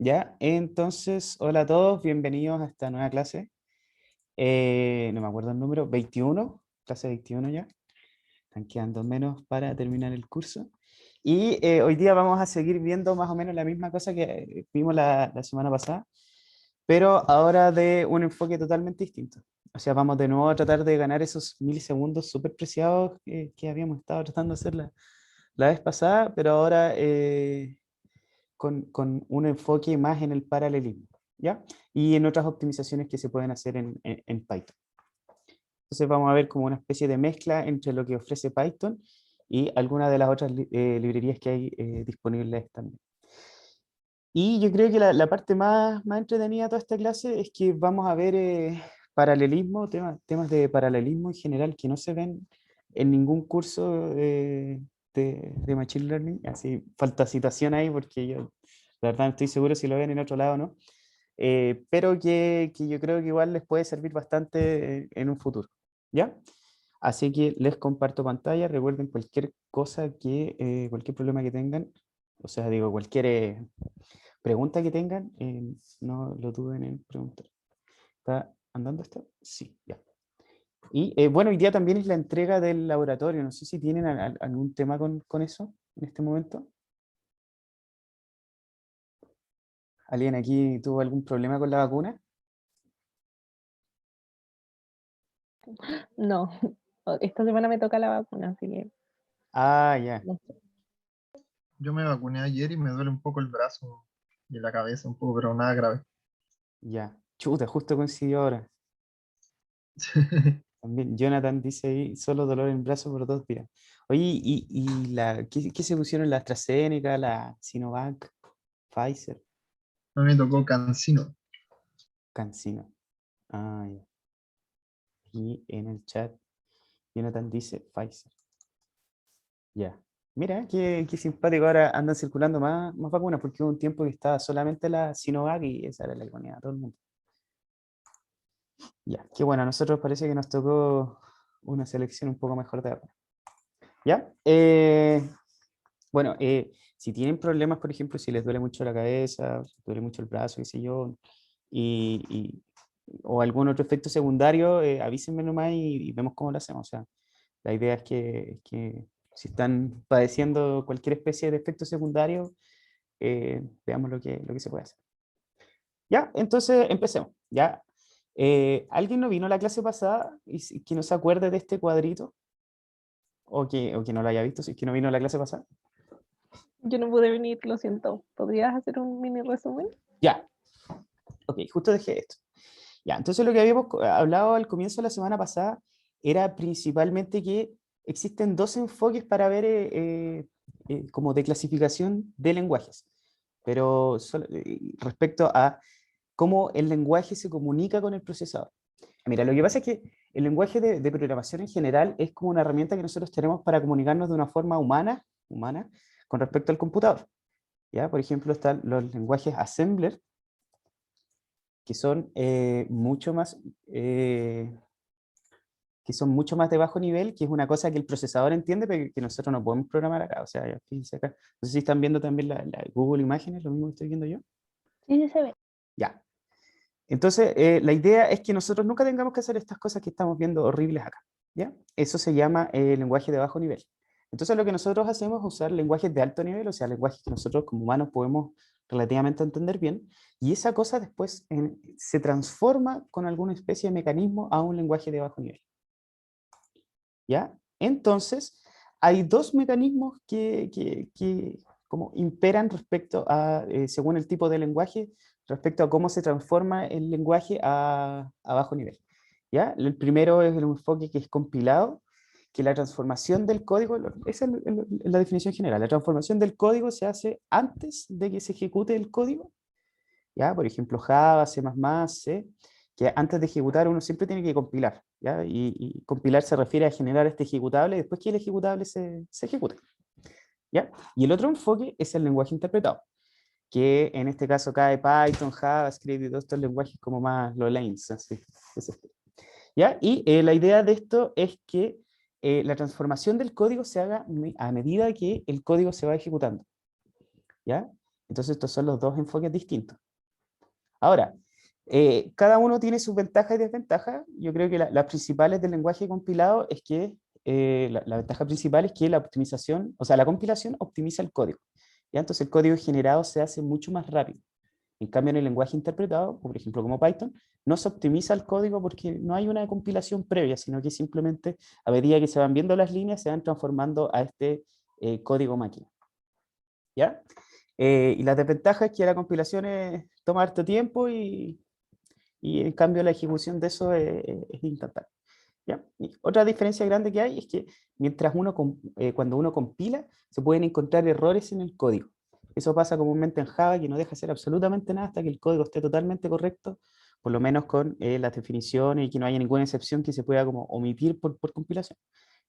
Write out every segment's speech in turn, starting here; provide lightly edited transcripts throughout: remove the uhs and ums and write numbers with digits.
Ya, entonces, hola a todos, bienvenidos a esta nueva clase. No me acuerdo el número, 21, clase 21 ya. Están quedando menos para terminar el curso. Y hoy día vamos a seguir viendo más o menos la misma cosa que vimos la semana pasada, pero ahora de un enfoque totalmente distinto. O sea, vamos de nuevo a tratar de ganar esos milisegundos súper preciados que habíamos estado tratando de hacer la vez pasada, pero ahora con un enfoque más en el paralelismo, ¿ya? Y en otras optimizaciones que se pueden hacer en Python. Entonces vamos a ver como una especie de mezcla entre lo que ofrece Python y algunas de las otras librerías que hay disponibles también. Y yo creo que la parte más entretenida de toda esta clase es que vamos a ver paralelismo, temas de paralelismo en general que no se ven en ningún curso de Machine Learning. Así, falta citación ahí porque yo, la verdad, no estoy seguro si lo ven en otro lado o no. Pero que yo creo que igual les puede servir bastante en un futuro. ¿Ya? Así que les comparto pantalla. Recuerden cualquier cosa cualquier problema que tengan, o sea, digo, cualquier pregunta que tengan, no lo duden en preguntar. ¿Está andando esto? Sí, ya. Y bueno, hoy día también es la entrega del laboratorio. No sé si tienen algún tema con eso en este momento. ¿Alguien aquí tuvo algún problema con la vacuna? No, esta semana me toca la vacuna, así que Ah, ya, no sé. Yo me vacuné ayer y me duele un poco el brazo y la cabeza un poco, pero nada grave. ya. Chuta, justo coincidió ahora. También Jonathan dice ahí, solo dolor en el brazo por 2 días. Oye, ¿qué se pusieron? ¿La AstraZeneca, la Sinovac, Pfizer, A mí me tocó cancino. CanSino? Ah, ya. Y en el chat, Jonathan dice Pfizer. Ya. Mira, qué simpático. Ahora andan circulando más vacunas porque hubo un tiempo que estaba solamente la Sinovac y esa era la que ponía a todo el mundo. Ya, qué bueno. A nosotros parece que nos tocó una selección un poco mejor de vacunas. ¿Ya? Bueno, si tienen problemas, por ejemplo, si les duele mucho la cabeza, si les duele mucho el brazo, qué sé yo, y, y- o algún otro efecto secundario, avísenme nomás y vemos cómo lo hacemos. O sea, la idea es que si están padeciendo cualquier especie de efecto secundario, veamos lo que se puede hacer. Ya, entonces empecemos. Ya, ¿alguien no vino a la clase pasada y que no se acuerde de este cuadrito? O que no lo haya visto, si es que no vino a la clase pasada. Yo no pude venir, lo siento. ¿Podrías hacer un mini resumen? Ya, ok, justo dejé esto. Ya, entonces lo que habíamos hablado al comienzo de la semana pasada era principalmente que existen dos enfoques para ver como de clasificación de lenguajes, pero respecto a cómo el lenguaje se comunica con el procesador. Mira, lo que pasa es que el lenguaje de programación en general es como una herramienta que nosotros tenemos para comunicarnos de una forma humana con respecto al computador. ¿Ya? Por ejemplo, están los lenguajes assembler, que son eh, mucho más de bajo nivel, que es una cosa que el procesador entiende, pero que nosotros no podemos programar acá. O sea, ya, fíjense acá. No sé si están viendo también la Google Imágenes, lo mismo que estoy viendo yo. Sí, sí se ve. Ya. Entonces, la idea es que nosotros nunca tengamos que hacer estas cosas que estamos viendo horribles acá. ¿Ya? Eso se llama lenguaje de bajo nivel. Entonces, lo que nosotros hacemos es usar lenguajes de alto nivel, o sea, lenguajes que nosotros como humanos podemos relativamente entender bien, y esa cosa después se transforma con alguna especie de mecanismo a un lenguaje de bajo nivel. ¿Ya? Entonces, hay dos mecanismos que como imperan respecto a, según el tipo de lenguaje, respecto a cómo se transforma el lenguaje a bajo nivel. ¿Ya? El primero es el enfoque que es compilado, que la transformación del código, esa es la definición general, la transformación del código se hace antes de que se ejecute el código. ¿Ya? Por ejemplo, Java, C++, C, que antes de ejecutar uno siempre tiene que compilar, ¿ya? Y compilar se refiere a generar este ejecutable después que el ejecutable se ejecute, ¿ya? Y el otro enfoque es el lenguaje interpretado, que en este caso cae Python, JavaScript y todos estos lenguajes como más los lanes, así, ¿ya? Y la idea de esto es que la transformación del código se haga a medida que el código se va ejecutando, ¿ya? Entonces estos son los dos enfoques distintos. Ahora, cada uno tiene sus ventajas y desventajas. Yo creo que las principales del lenguaje compilado es que la ventaja principal es que la optimización, o sea, la compilación optimiza el código. ¿Ya? Entonces el código generado se hace mucho más rápido. En cambio, en el lenguaje interpretado, por ejemplo como Python, no se optimiza el código porque no hay una compilación previa, sino que simplemente a medida que se van viendo las líneas se van transformando a este código máquina. ¿Ya? Y la desventaja es que la compilación toma harto tiempo y en cambio la ejecución de eso es instantánea. ¿Ya? Y otra diferencia grande que hay es que mientras cuando uno compila, se pueden encontrar errores en el código. Eso pasa comúnmente en Java, que no deja hacer absolutamente nada hasta que el código esté totalmente correcto, por lo menos con las definiciones y que no haya ninguna excepción que se pueda como omitir por compilación.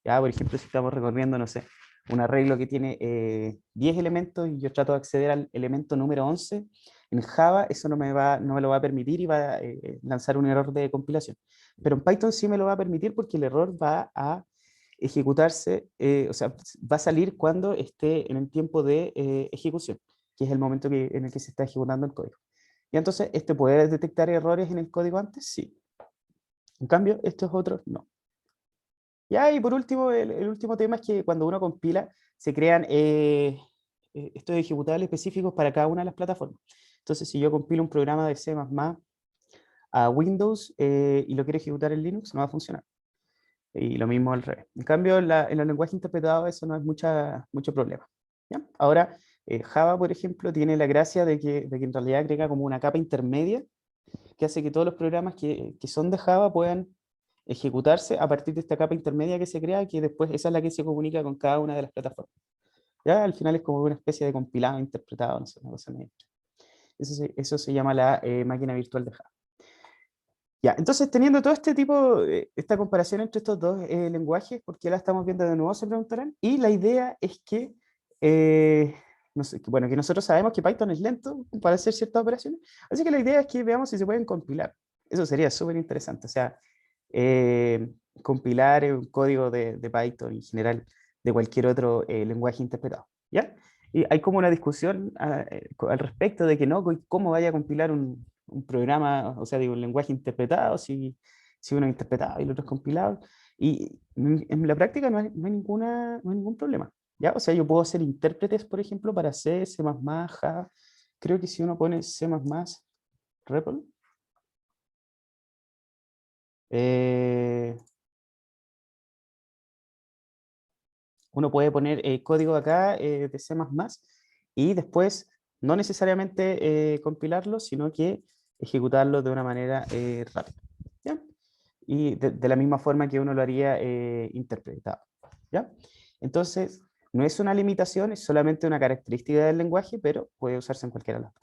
Ya, por ejemplo, si estamos recorriendo, no sé, un arreglo que tiene 10 elementos y yo trato de acceder al elemento número 11, en Java eso no me lo va a permitir y va a lanzar un error de compilación. Pero en Python sí me lo va a permitir porque el error va a ejecutarse, o sea, va a salir cuando esté en el tiempo de ejecución, que es el momento en el que se está ejecutando el código. Y entonces, ¿este puede detectar errores en el código antes? Sí. En cambio, estos otros no. Ya, y por último, el último tema es que cuando uno compila, se crean estos ejecutables específicos para cada una de las plataformas. Entonces, si yo compilo un programa de C++ a Windows y lo quiero ejecutar en Linux, no va a funcionar. Y lo mismo al revés. En cambio, en el lenguaje interpretado eso no es mucho problema. ¿Ya? Ahora, Java, por ejemplo, tiene la gracia de que en realidad agrega como una capa intermedia que hace que todos los programas que son de Java puedan ejecutarse a partir de esta capa intermedia que se crea, que después esa es la que se comunica con cada una de las plataformas. Ya al final es como una especie de compilado, interpretado, no sé, una cosa medio. Eso se llama la máquina virtual de Java. Ya, entonces teniendo todo este tipo, esta comparación entre estos dos lenguajes, ¿por qué la estamos viendo de nuevo? Se preguntarán. Y la idea es que, no sé, bueno, que nosotros sabemos que Python es lento para hacer ciertas operaciones, así que la idea es que veamos si se pueden compilar. Eso sería súper interesante, o sea, compilar un código de Python en general de cualquier otro lenguaje interpretado, ¿ya? Y hay como una discusión al respecto de que no, cómo vaya a compilar un programa, o sea, digo, un lenguaje interpretado, si uno es interpretado y el otro es compilado. Y en la práctica no hay ningún problema, ¿ya? O sea, yo puedo hacer intérpretes, por ejemplo, para C, C++, Java. Creo que si uno pone C++, REPL, uno puede poner código acá de C++ y después no necesariamente compilarlo, sino que ejecutarlo de una manera rápida. ¿Ya? Y de la misma forma que uno lo haría interpretado. ¿Ya? Entonces, no es una limitación, es solamente una característica del lenguaje, pero puede usarse en cualquiera de las dos.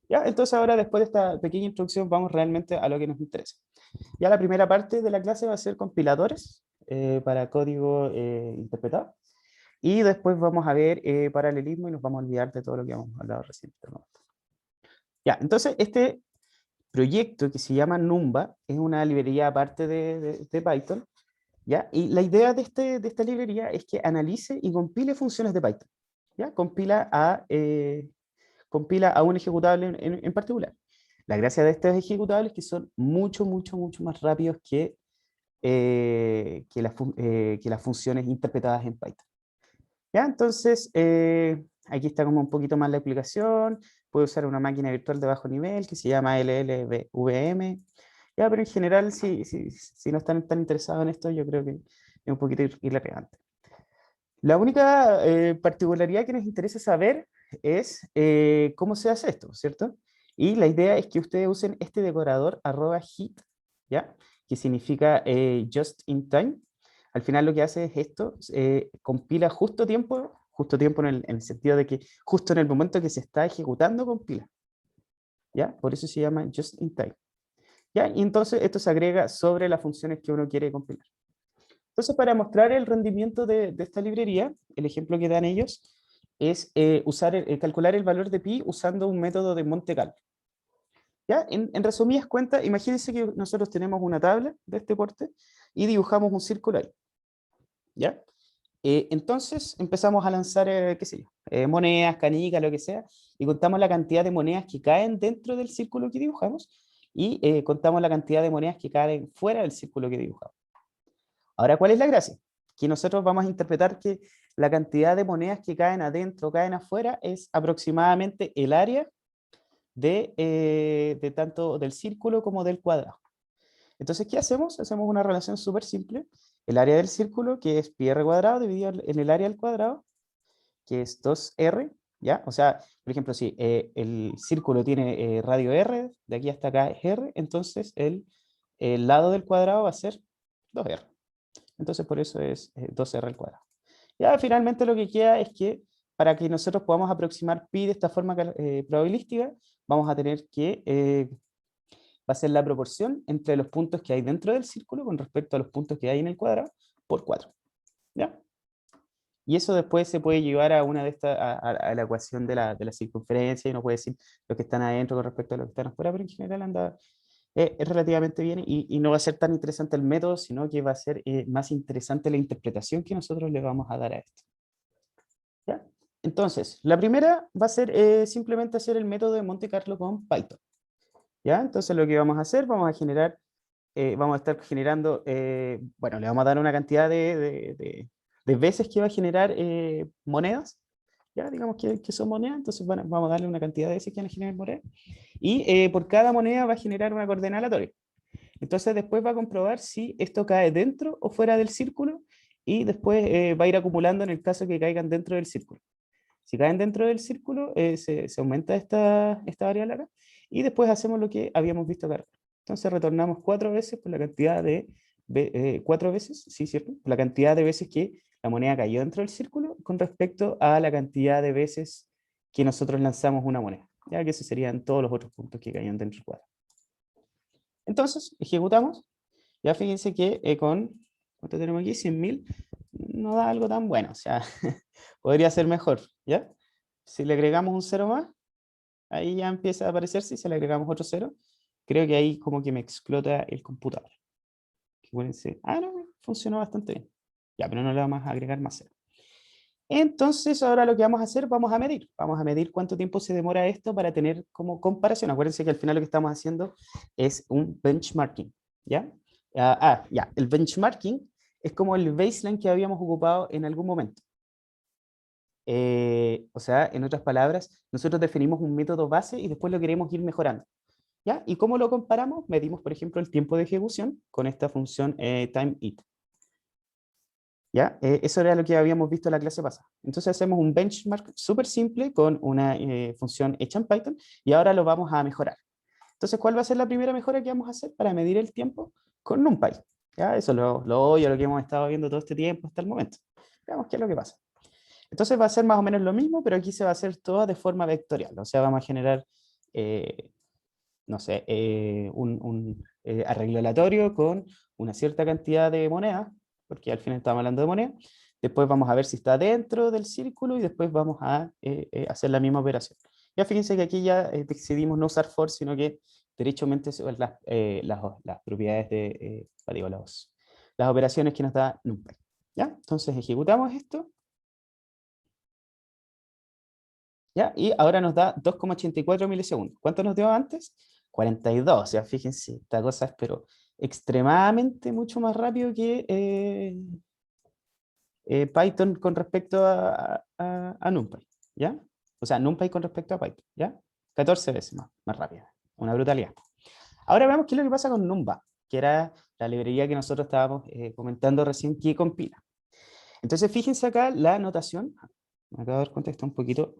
¿Ya? Entonces ahora, después de esta pequeña introducción, vamos realmente a lo que nos interesa. Ya la primera parte de la clase va a ser compiladores para código interpretado. Y después vamos a ver paralelismo y nos vamos a olvidar de todo lo que hemos hablado recientemente. Ya, entonces este proyecto que se llama Numba es una librería aparte de Python, ¿ya? Y la idea de esta librería es que analice y compile funciones de Python, ¿ya? Compila a un ejecutable en particular. La gracia de estos ejecutables es que son mucho más rápidos que las funciones interpretadas en Python. ¿Ya? Entonces, aquí está como un poquito más la explicación. Puede usar una máquina virtual de bajo nivel que se llama LLVM. Ya, pero en general, si no están tan interesados en esto, yo creo que es un poquito irrelevante. La única particularidad que nos interesa saber es cómo se hace esto, ¿cierto? Y la idea es que ustedes usen este decorador @hit, ¿ya? Que significa just in time. Al final lo que hace es esto, compila justo tiempo en el sentido de que justo en el momento que se está ejecutando compila, ¿ya? Por eso se llama just in time, ¿ya? Y entonces esto se agrega sobre las funciones que uno quiere compilar. Entonces, para mostrar el rendimiento de esta librería, el ejemplo que dan ellos es calcular el valor de pi usando un método de Monte Carlo. ¿Ya? En resumidas cuentas, imagínense que nosotros tenemos una tabla de este porte y dibujamos un círculo ahí. ¿Ya? Entonces empezamos a lanzar, qué sé yo, monedas, canicas, lo que sea, y contamos la cantidad de monedas que caen dentro del círculo que dibujamos, y contamos la cantidad de monedas que caen fuera del círculo que dibujamos. Ahora, ¿cuál es la gracia? Que nosotros vamos a interpretar que la cantidad de monedas que caen adentro o caen afuera es aproximadamente el área de tanto del círculo como del cuadrado. Entonces, ¿qué hacemos? Hacemos una relación súper simple. El área del círculo, que es pi r cuadrado, dividido en el área al cuadrado, que es 2r, ¿ya? O sea, por ejemplo, si el círculo tiene radio r, de aquí hasta acá es r, entonces el lado del cuadrado va a ser 2r. Entonces, por eso es 2r al cuadrado. Ya, finalmente lo que queda es que para que nosotros podamos aproximar pi de esta forma probabilística, vamos a tener que va a ser la proporción entre los puntos que hay dentro del círculo con respecto a los puntos que hay en el cuadrado por 4. ¿Ya? Y eso después se puede llevar a una de estas, a la ecuación de la circunferencia, y uno puede decir los que están adentro con respecto a los que están afuera, pero en general anda, es relativamente bien, y no va a ser tan interesante el método, sino que va a ser más interesante la interpretación que nosotros le vamos a dar a esto. ¿Ya? Entonces, la primera va a ser simplemente hacer el método de Monte Carlo con Python. ¿Ya? Entonces lo que vamos a hacer, vamos a generar, vamos a estar generando, bueno, le vamos a dar una cantidad de veces que va a generar monedas, ¿ya? Digamos que son monedas, entonces bueno, vamos a darle una cantidad de veces que van a generar monedas, y por cada moneda va a generar una coordenada aleatoria. Entonces después va a comprobar si esto cae dentro o fuera del círculo, y después va a ir acumulando en el caso que caigan dentro del círculo. Si caen dentro del círculo, se aumenta esta variable acá, y después hacemos lo que habíamos visto acá. Entonces retornamos 4 veces por la cantidad de, 4 veces, sí, ¿cierto? Por la cantidad de veces que la moneda cayó dentro del círculo con respecto a la cantidad de veces que nosotros lanzamos una moneda, ya que esos serían todos los otros puntos que caían dentro del cuadro. Entonces, ejecutamos. Ya fíjense que ¿cuánto tenemos aquí? 100.000, no da algo tan bueno, o sea, podría ser mejor, ¿ya? Si le agregamos un 0 más, ahí ya empieza a aparecerse, y si le agregamos otro 0, creo que ahí como que me explota el computador. No, funcionó bastante bien. Ya, pero no le vamos a agregar más 0. Entonces, ahora lo que vamos a hacer, vamos a medir cuánto tiempo se demora esto para tener como comparación. Acuérdense que al final lo que estamos haciendo es un benchmarking, ¿ya? Ya, el benchmarking es como el baseline que habíamos ocupado en algún momento. O sea, en otras palabras, nosotros definimos un método base y después lo queremos ir mejorando, ¿ya? ¿Y cómo lo comparamos? Medimos, por ejemplo, el tiempo de ejecución con esta función timeIt. ¿Ya? Eso era lo que habíamos visto en la clase pasada. Entonces hacemos un benchmark súper simple con una función hecha en Python, y ahora lo vamos a mejorar. Entonces, ¿cuál va a ser la primera mejora que vamos a hacer para medir el tiempo? Con NumPy. ¿Ya? Eso lo obvio, lo que hemos estado viendo todo este tiempo hasta el momento. Veamos qué es lo que pasa. Entonces va a ser más o menos lo mismo, pero aquí se va a hacer todo de forma vectorial. O sea, vamos a generar, no sé, un arreglo aleatorio con una cierta cantidad de monedas, porque al final estamos hablando de moneda. Después vamos a ver si está dentro del círculo, y después vamos a hacer la misma operación. Ya fíjense que aquí ya decidimos no usar for, sino que derechamente son las propiedades de, digo, las operaciones que nos da NumPy. ¿Ya? Entonces ejecutamos esto. ¿Ya? Y ahora nos da 2,84 milisegundos. ¿Cuánto nos dio antes? 42. O sea, fíjense, esta cosa es pero extremadamente mucho más rápido que Python con respecto a NumPy, ¿ya? O sea, NumPy con respecto a Python, ¿ya? 14 veces más rápida. Una brutalidad. Ahora veamos qué es lo que pasa con Numba, que era la librería que nosotros estábamos comentando recién que compila. Entonces, fíjense acá la notación. Me acabo de dar cuenta que está un poquito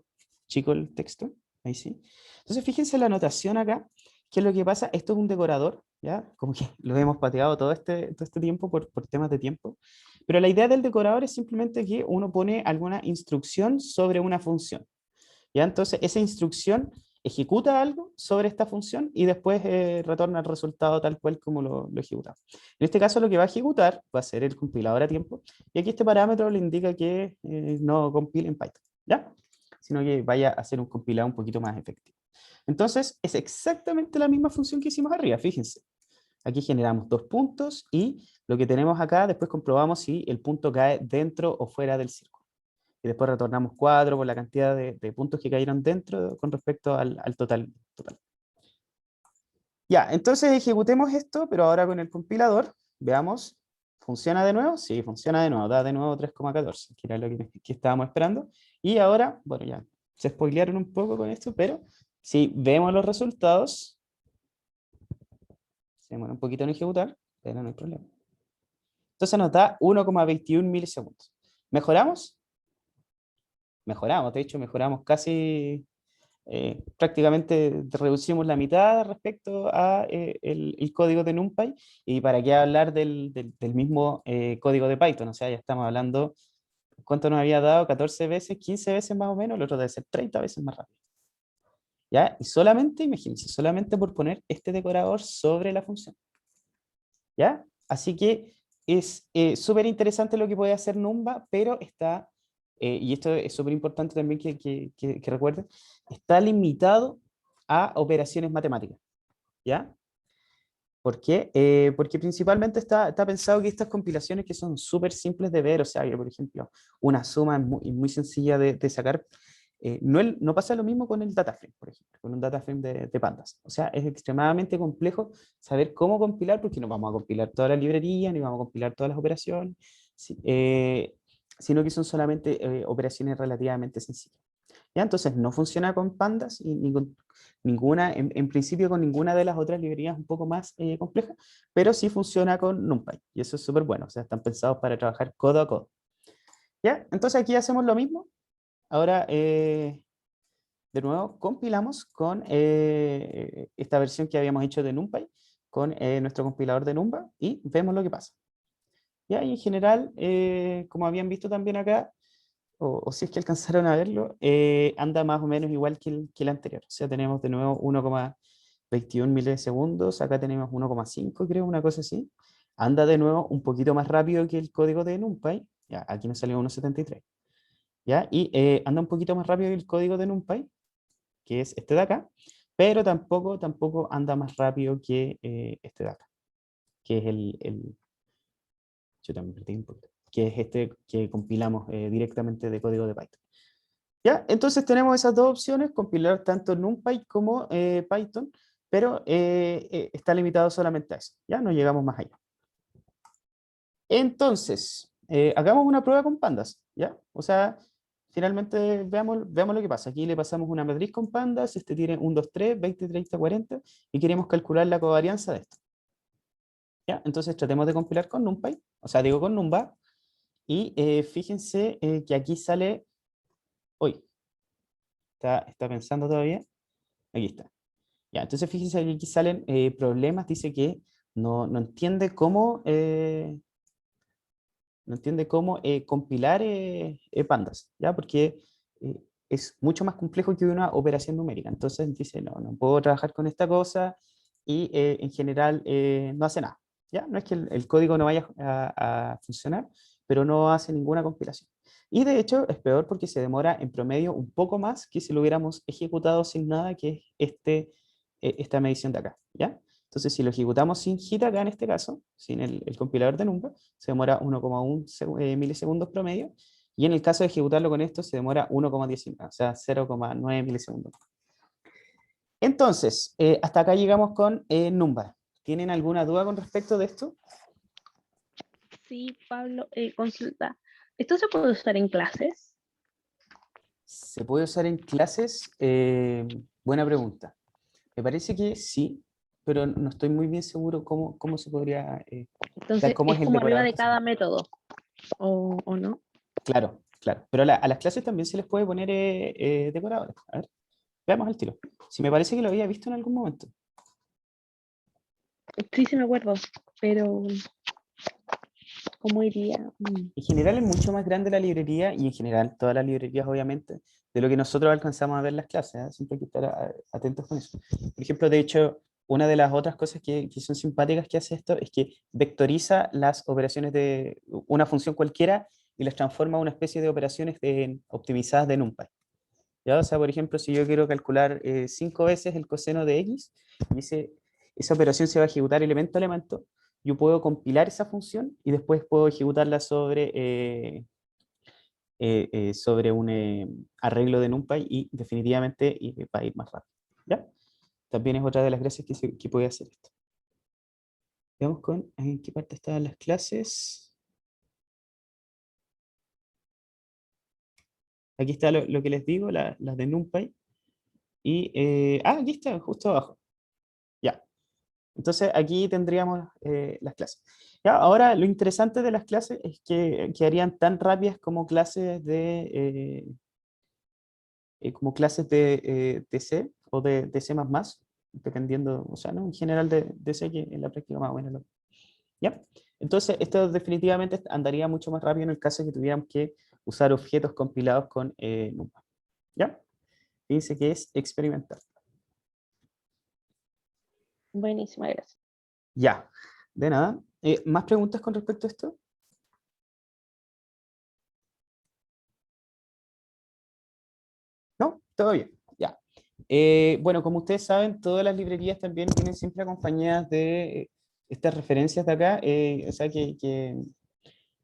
chico el texto. Ahí sí. Entonces, fíjense la notación acá. ¿Qué es lo que pasa? Esto es un decorador, ¿ya? Como que lo hemos pateado todo este tiempo por temas de tiempo. Pero la idea del decorador es simplemente que uno pone alguna instrucción sobre una función, ¿ya? Entonces, esa instrucción ejecuta algo sobre esta función y después retorna el resultado tal cual como lo ejecutamos. En este caso, lo que va a ejecutar va a ser el compilador a tiempo, y aquí este parámetro le indica que no compile en Python, ¿ya? Sino que vaya a hacer un compilado un poquito más efectivo. Entonces, es exactamente la misma función que hicimos arriba, fíjense. Aquí generamos 2 puntos y lo que tenemos acá, después comprobamos si el punto cae dentro o fuera del círculo. Y después retornamos 4 por la cantidad de puntos que cayeron dentro con respecto al total. Ya, entonces ejecutemos esto, pero ahora con el compilador. Veamos, ¿funciona de nuevo? Sí, funciona de nuevo, da de nuevo 3,14, que era lo que estábamos esperando. Y ahora, bueno, ya se spoilearon un poco con esto, pero si vemos los resultados, se demora un poquito en ejecutar, pero no hay problema. Entonces nos da 1,21 milisegundos. ¿Mejoramos? Mejoramos, de hecho mejoramos casi, prácticamente reducimos la mitad respecto a el código de NumPy, y para qué hablar del mismo código de Python, o sea, ya estamos hablando, ¿cuánto nos había dado? 14 veces, 15 veces más o menos, el otro debe ser 30 veces más rápido. ¿Ya? Y solamente, imagínense, solamente por poner este decorador sobre la función. ¿Ya? Así que es súper interesante lo que puede hacer Numba, pero está, y esto es súper importante también que recuerden, está limitado a operaciones matemáticas. ¿Ya? ¿Por qué? Porque principalmente está pensado que estas compilaciones que son súper simples de ver, o sea, que por ejemplo, una suma es muy sencilla de sacar, no pasa lo mismo con el data frame, por ejemplo, con un data frame de pandas. O sea, es extremadamente complejo saber cómo compilar, porque no vamos a compilar toda la librería, ni vamos a compilar todas las operaciones, sino que son solamente operaciones relativamente sencillas. ¿Ya? Entonces no funciona con pandas y ninguna, en principio con ninguna de las otras librerías un poco más complejas, pero sí funciona con NumPy, y eso es súper bueno, o sea, están pensados para trabajar codo a codo. ¿Ya? Entonces aquí hacemos lo mismo. Ahora, de nuevo, compilamos con esta versión que habíamos hecho de NumPy, con nuestro compilador de Numba, y vemos lo que pasa. ¿Ya? Y en general, como habían visto también acá, o si es que alcanzaron a verlo, anda más o menos igual que el anterior. O sea, tenemos de nuevo 1,21 milisegundos, acá tenemos 1,5, creo, una cosa así. Anda de nuevo un poquito más rápido que el código de NumPy, ya, aquí nos salió 1,73. ¿Ya? Y anda un poquito más rápido que el código de NumPy, que es este de acá, pero tampoco anda más rápido que este de acá, que es yo también perdí un poquito, que es este que compilamos directamente de código de Python. ¿Ya? Entonces tenemos esas dos opciones, compilar tanto NumPy como Python, pero está limitado solamente a eso, ¿ya? No llegamos más allá. Entonces, hagamos una prueba con pandas, ¿ya? O sea, finalmente veamos lo que pasa. Aquí le pasamos una matriz con pandas, este tiene 1, 2, 3, 20, 30, 40, y queremos calcular la covarianza de esto. ¿Ya? Entonces tratemos de compilar con NumPy, o sea, digo con Numba, y fíjense que aquí sale, uy, está pensando todavía, aquí está. Ya, entonces fíjense que aquí salen problemas, dice que no entiende cómo, compilar pandas, ¿ya? Porque es mucho más complejo que una operación numérica. Entonces dice, no puedo trabajar con esta cosa, y en general no hace nada, ¿ya? No es que el código no vaya a funcionar, pero no hace ninguna compilación. Y de hecho es peor porque se demora en promedio un poco más que si lo hubiéramos ejecutado sin nada, que es esta medición de acá, ¿ya? Entonces, si lo ejecutamos sin hit acá en este caso, sin el compilador de NumPy, se demora 1,1 milisegundos promedio, y en el caso de ejecutarlo con esto se demora 1,19, o sea, 0,9 milisegundos. Entonces, hasta acá llegamos con NumPy. ¿Tienen alguna duda con respecto de esto? Sí, Pablo, consulta. ¿Esto se puede usar en clases? ¿Se puede usar en clases? Buena pregunta. Me parece que sí, pero no estoy muy bien seguro cómo se podría, o sea, Entonces, cómo es es el como arriba decorador de que se pone. cada método, ¿o no? Claro, claro. Pero a las clases también se les puede poner decoradores. A ver, veamos el tiro. Si me parece que lo había visto en algún momento. Sí, sí me acuerdo, pero ¿cómo iría? En general es mucho más grande la librería, y en general todas las librerías, obviamente, de lo que nosotros alcanzamos a ver en las clases. ¿Eh? Siempre hay que estar atentos con eso. Por ejemplo, de hecho, una de las otras cosas que son simpáticas que hace esto es que vectoriza las operaciones de una función cualquiera y las transforma a una especie de operaciones optimizadas de NumPy. ¿Ya? O sea, por ejemplo, si yo quiero calcular 5 veces el coseno de x, dice, esa operación se va a ejecutar elemento a elemento, yo puedo compilar esa función y después puedo ejecutarla sobre un arreglo de NumPy y definitivamente va a ir más rápido. ¿Ya? También es otra de las gracias que puede hacer esto. Veamos en qué parte están las clases. Aquí está lo que les digo, las de NumPy. Y, aquí está, justo abajo. Ya. Entonces aquí tendríamos las clases. Ya, ahora lo interesante de las clases es que quedarían tan rápidas como clases de C o de C++, dependiendo, o sea, ¿no? En general de C, que en la práctica más o menos ¿ya? Entonces, esto definitivamente andaría mucho más rápido en el caso de que tuviéramos que usar objetos compilados con NumPy. ¿Ya? Dice que es experimental. Buenísima, gracias. Ya, de nada. ¿Más preguntas con respecto a esto? ¿No? Todo bien, ya. Bueno, como ustedes saben, todas las librerías también vienen siempre acompañadas de estas referencias de acá, o sea, que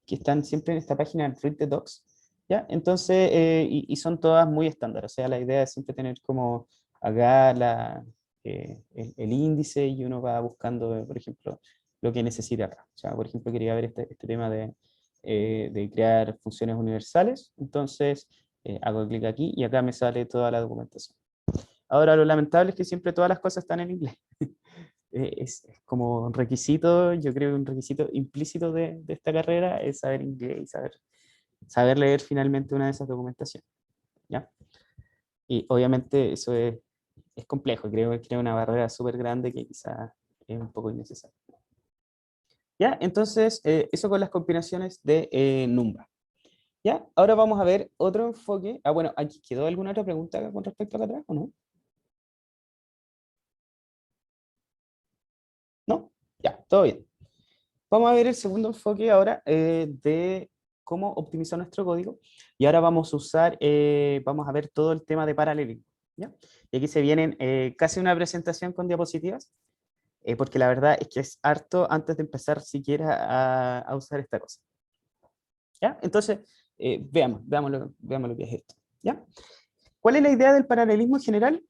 están siempre en esta página Read the Docs, ¿ya? Entonces, y son todas muy estándar, o sea, la idea es siempre tener como acá el índice y uno va buscando, por ejemplo, lo que necesita acá. O sea, por ejemplo, quería ver este tema de crear funciones universales, entonces hago clic aquí y acá me sale toda la documentación. Ahora, lo lamentable es que siempre todas las cosas están en inglés. Es como un requisito, yo creo que un requisito implícito de esta carrera es saber inglés y saber leer finalmente una de esas documentaciones. ¿Ya? Y obviamente eso es complejo, creo que crea una barrera súper grande que quizá es un poco innecesaria. ¿Ya? Entonces, eso con las combinaciones de Numba. ¿Ya? Ahora vamos a ver otro enfoque. Ah, bueno, ¿aquí quedó alguna otra pregunta con respecto a acá atrás o no? ¿No? Ya, todo bien. Vamos a ver el segundo enfoque ahora de cómo optimizar nuestro código. Y ahora vamos a ver todo el tema de paralelismo. ¿Ya? Y aquí se vienen casi una presentación con diapositivas, porque la verdad es que es harto antes de empezar siquiera a usar esta cosa. ¿Ya? Entonces, veamos lo que es esto. ¿Ya? ¿Cuál es la idea del paralelismo en general?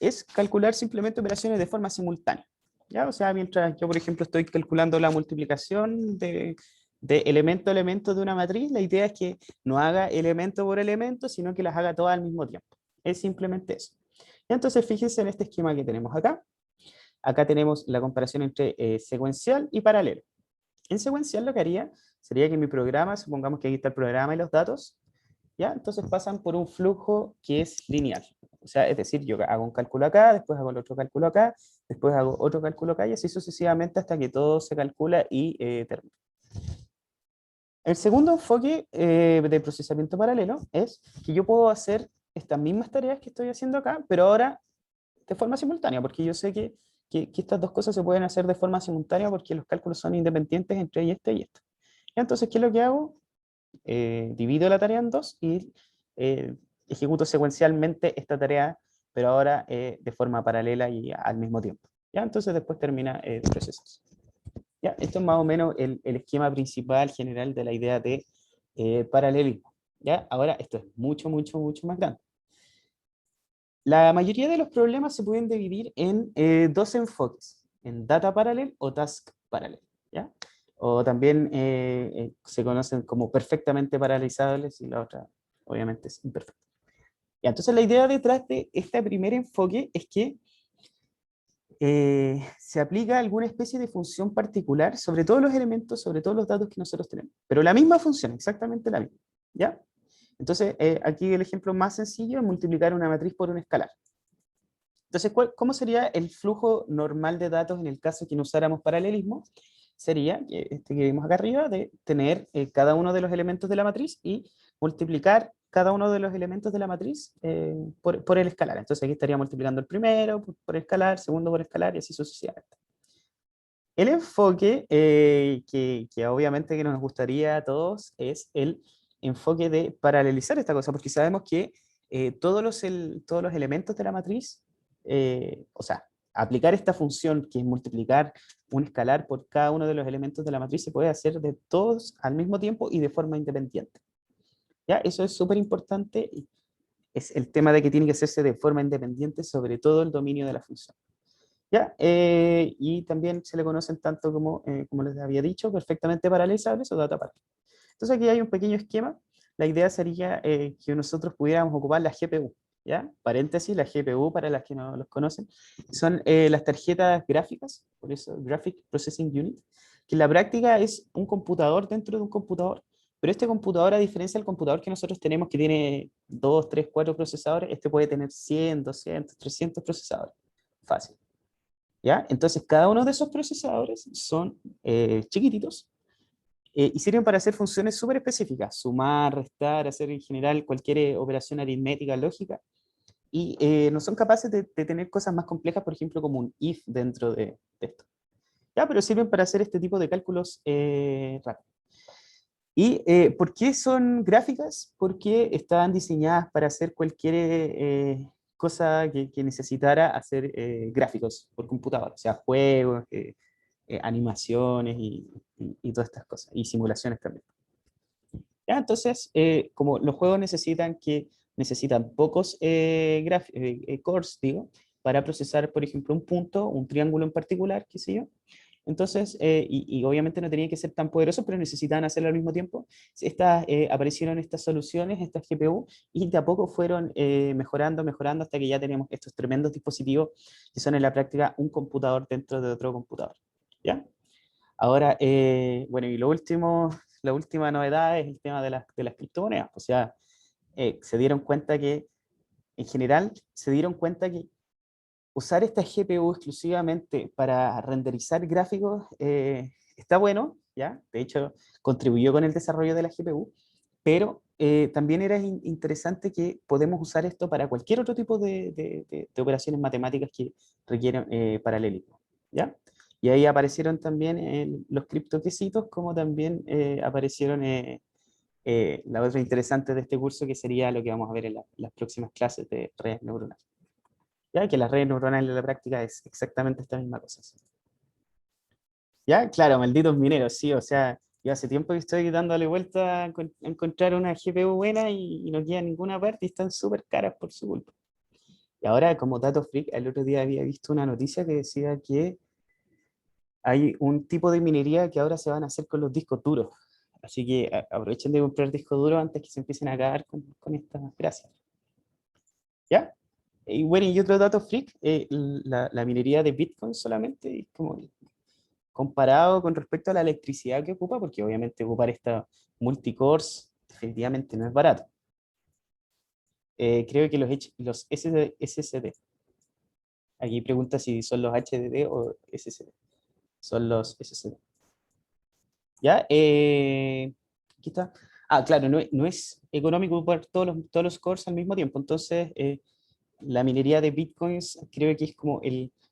Es calcular simplemente operaciones de forma simultánea. ¿Ya? O sea, mientras yo, por ejemplo, estoy calculando la multiplicación de elemento a elemento de una matriz, la idea es que no haga elemento por elemento, sino que las haga todas al mismo tiempo. Es simplemente eso. Entonces, fíjense en este esquema que tenemos acá. Acá tenemos la comparación entre secuencial y paralelo. En secuencial lo que haría sería que mi programa, supongamos que aquí está el programa y los datos, ¿ya? Entonces pasan por un flujo que es lineal. O sea, es decir, yo hago un cálculo acá, después hago el otro cálculo acá, después hago otro cálculo acá, y así sucesivamente hasta que todo se calcula y termina. El segundo enfoque de procesamiento paralelo es que yo puedo hacer estas mismas tareas que estoy haciendo acá, pero ahora de forma simultánea, porque yo sé que estas dos cosas se pueden hacer de forma simultánea porque los cálculos son independientes entre este y este. Entonces, ¿qué es lo que hago? Divido la tarea en dos y ejecuto secuencialmente esta tarea, pero ahora de forma paralela y al mismo tiempo. ¿Ya? Entonces después termina el proceso. ¿Ya? Esto es más o menos el esquema principal general de la idea de paralelismo. ¿Ya? Ahora esto es mucho, mucho, mucho más grande. La mayoría de los problemas se pueden dividir en dos enfoques, en data parallel o task parallel. ¿Ya? O también se conocen como perfectamente paralizables y la otra obviamente es imperfecta. Y entonces la idea detrás de este primer enfoque es que se aplica alguna especie de función particular sobre todos los elementos, sobre todos los datos que nosotros tenemos. Pero la misma función, exactamente la misma. ¿Ya? Entonces aquí el ejemplo más sencillo es multiplicar una matriz por un escalar. Entonces, ¿cómo sería el flujo normal de datos en el caso que no usáramos paralelismo? Sería, este que vimos acá arriba, de tener cada uno de los elementos de la matriz y multiplicar cada uno de los elementos de la matriz por el escalar. Entonces aquí estaría multiplicando el primero por escalar, segundo por escalar y así sucesivamente. El enfoque que obviamente que nos gustaría a todos es el enfoque de paralelizar esta cosa, porque sabemos que todos los elementos de la matriz, o sea, aplicar esta función, que es multiplicar un escalar por cada uno de los elementos de la matriz, se puede hacer de todos al mismo tiempo y de forma independiente. ¿Ya? Eso es súper importante, y es el tema de que tiene que hacerse de forma independiente sobre todo el dominio de la función. ¿Ya? Y también se le conocen tanto como, como les había dicho, perfectamente paralelizables o data parallel. Entonces aquí hay un pequeño esquema. La idea sería que nosotros pudiéramos ocupar la GPU. ¿Ya? Paréntesis, la GPU, para las que no los conocen, son las tarjetas gráficas, por eso Graphic Processing Unit, que en la práctica es un computador dentro de un computador, pero este computador, a diferencia del computador que nosotros tenemos, que tiene 2, 3, 4 procesadores, este puede tener 100, 200, 300 procesadores. Fácil. ¿Ya? Entonces, cada uno de esos procesadores son chiquititos, y sirven para hacer funciones súper específicas, sumar, restar, hacer en general cualquier operación aritmética, lógica, y no son capaces de tener cosas más complejas, por ejemplo, como un if dentro de esto. ¿Ya? Pero sirven para hacer este tipo de cálculos rápidos. ¿Y por qué son gráficas? Porque estaban diseñadas para hacer cualquier cosa que necesitara hacer gráficos por computador, o sea, juegos, animaciones y todas estas cosas, y simulaciones también. ¿Ya? Entonces, como los juegos necesitan pocos cores, digo, para procesar, por ejemplo, un punto, un triángulo en particular, qué sé yo. Entonces, y obviamente no tenía que ser tan poderoso, pero necesitaban hacerlo al mismo tiempo. Aparecieron estas soluciones, estas GPU, y de a poco fueron mejorando, mejorando, hasta que ya tenemos estos tremendos dispositivos que son en la práctica un computador dentro de otro computador. ¿Ya? Ahora, bueno, y la última novedad es el tema de las criptomonedas. O sea, se dieron cuenta que, en general, se dieron cuenta que usar esta GPU exclusivamente para renderizar gráficos está bueno, ¿ya? De hecho, contribuyó con el desarrollo de la GPU, pero también era interesante que podemos usar esto para cualquier otro tipo de operaciones matemáticas que requieren paralelismo, ¿ya? Y ahí aparecieron también los criptoquesitos, como también aparecieron la otra interesante de este curso, que sería lo que vamos a ver en las próximas clases de redes neuronales. Ya que las redes neuronales en la práctica es exactamente esta misma cosa. ¿Sí? Ya, claro, malditos mineros, sí, o sea, yo hace tiempo que estoy dándole vuelta a encontrar una GPU buena y no queda en ninguna parte y están súper caras por su culpa. Y ahora, como dato freak, el otro día había visto una noticia que decía que hay un tipo de minería que ahora se van a hacer con los discos duros. Así que aprovechen de comprar discos duros antes que se empiecen a acabar con estas gracias. ¿Ya? Y bueno, y otro dato freak, la minería de Bitcoin solamente, como comparado con respecto a la electricidad que ocupa, porque obviamente ocupar esta multicores definitivamente no es barato. Creo que los SSD, aquí pregunta si son los HDD o SSD, son los SSD. ¿Ya? Aquí está. Ah, claro, no es económico ocupar todos los cores al mismo tiempo, entonces la minería de bitcoins creo que es como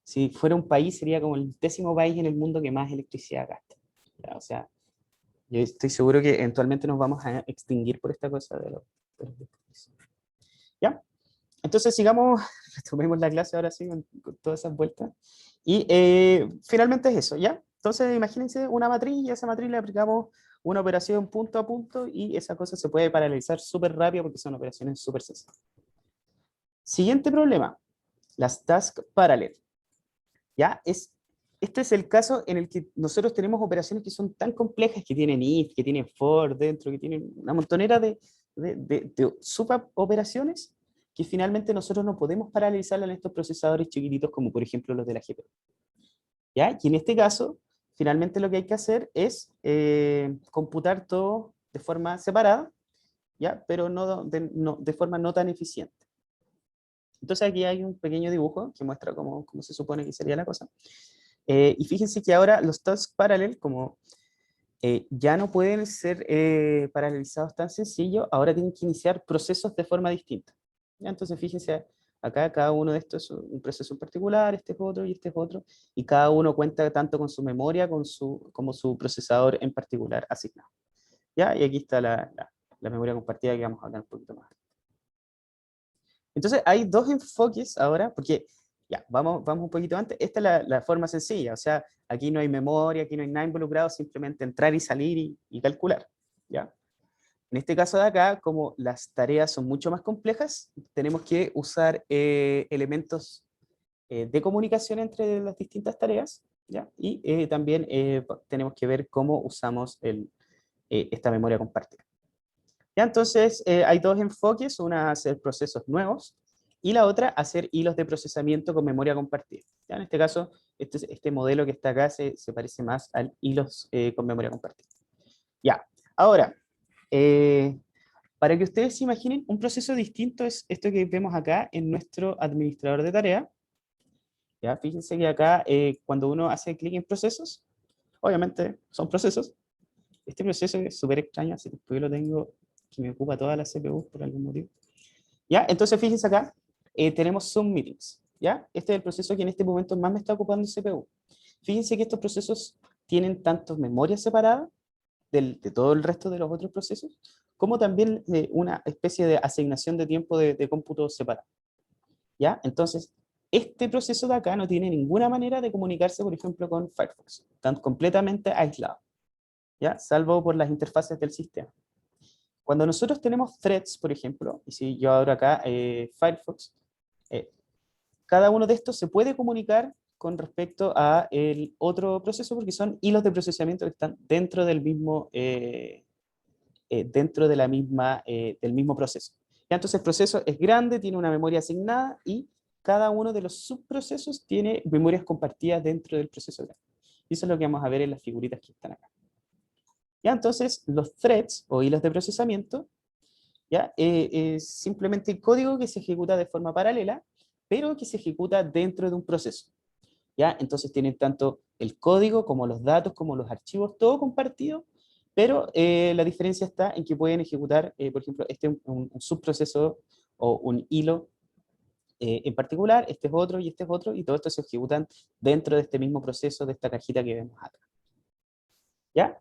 si fuera un país, sería como el 10º país en el mundo que más electricidad gasta. ¿Ya? O sea, yo estoy seguro que eventualmente nos vamos a extinguir por esta cosa de los bitcoins. ¿Ya? Entonces sigamos, retomemos la clase ahora sí, con todas esas vueltas. Y finalmente es eso, ¿ya? Entonces imagínense una matriz, y a esa matriz le aplicamos una operación punto a punto, y esa cosa se puede paralelizar súper rápido porque son operaciones súper sencillas. Siguiente problema, las task parallel. ¿Ya? Este es el caso en el que nosotros tenemos operaciones que son tan complejas, que tienen if, que tienen for dentro, que tienen una montonera de suboperaciones, que finalmente nosotros no podemos paralelizarlas en estos procesadores chiquititos, como por ejemplo los de la GPU. ¿Ya? Y en este caso, finalmente lo que hay que hacer es computar todo de forma separada, ¿ya? Pero no de forma no tan eficiente. Entonces aquí hay un pequeño dibujo que muestra cómo se supone que sería la cosa. Y fíjense que ahora los tasks parallel, como ya no pueden ser paralelizados tan sencillo, ahora tienen que iniciar procesos de forma distinta. ¿Ya? Entonces fíjense, acá cada uno de estos es un proceso en particular, este es otro y este es otro, y cada uno cuenta tanto con su memoria como su procesador en particular asignado. ¿Ya? Y aquí está la memoria compartida, que vamos a hablar un poquito más. Entonces hay dos enfoques ahora, porque Ya, vamos un poquito antes. Esta es la forma sencilla, o sea, aquí no hay memoria, aquí no hay nada involucrado, simplemente entrar y salir y calcular, ¿ya? En este caso de acá, como las tareas son mucho más complejas, tenemos que usar elementos de comunicación entre las distintas tareas, ¿ya? Y también tenemos que ver cómo usamos esta memoria compartida. ¿Ya? Entonces, hay dos enfoques, una hacer procesos nuevos y la otra hacer hilos de procesamiento con memoria compartida. ¿Ya? En este caso, este modelo que está acá se parece más al hilos con memoria compartida. Ya, ahora, eh, para que ustedes se imaginen, un proceso distinto es esto que vemos acá en nuestro administrador de tarea. ¿Ya? Fíjense que acá, cuando uno hace clic en procesos, obviamente son procesos. Este proceso es súper extraño, así que después lo tengo que me ocupa toda la CPU por algún motivo. ¿Ya? Entonces, fíjense acá, tenemos Zoom Meetings. ¿Ya? Este es el proceso que en este momento más me está ocupando el CPU. Fíjense que estos procesos tienen tanto memoria separada de todo el resto de los otros procesos, como también una especie de asignación de tiempo de cómputo separado. ¿Ya? Entonces, este proceso de acá no tiene ninguna manera de comunicarse, por ejemplo, con Firefox. Están completamente aislados, ¿ya? Salvo por las interfaces del sistema. Cuando nosotros tenemos threads, por ejemplo, y si yo abro acá Firefox, eh, cada uno de estos se puede comunicar con respecto a el otro proceso porque son hilos de procesamiento que están dentro del mismo, dentro de la misma, del mismo proceso. Ya, entonces el proceso es grande, tiene una memoria asignada y cada uno de los subprocesos tiene memorias compartidas dentro del proceso grande. Y eso es lo que vamos a ver en las figuritas que están acá. Ya, entonces los threads o hilos de procesamiento ¿ya? Es simplemente código que se ejecuta de forma paralela, pero que se ejecuta dentro de un proceso. ¿Ya? Entonces tienen tanto el código como los datos, como los archivos, todo compartido, pero la diferencia está en que pueden ejecutar, por ejemplo, este es un subproceso o un hilo en particular, este es otro y este es otro, y todo esto se ejecutan dentro de este mismo proceso, de esta cajita que vemos acá. ¿Ya?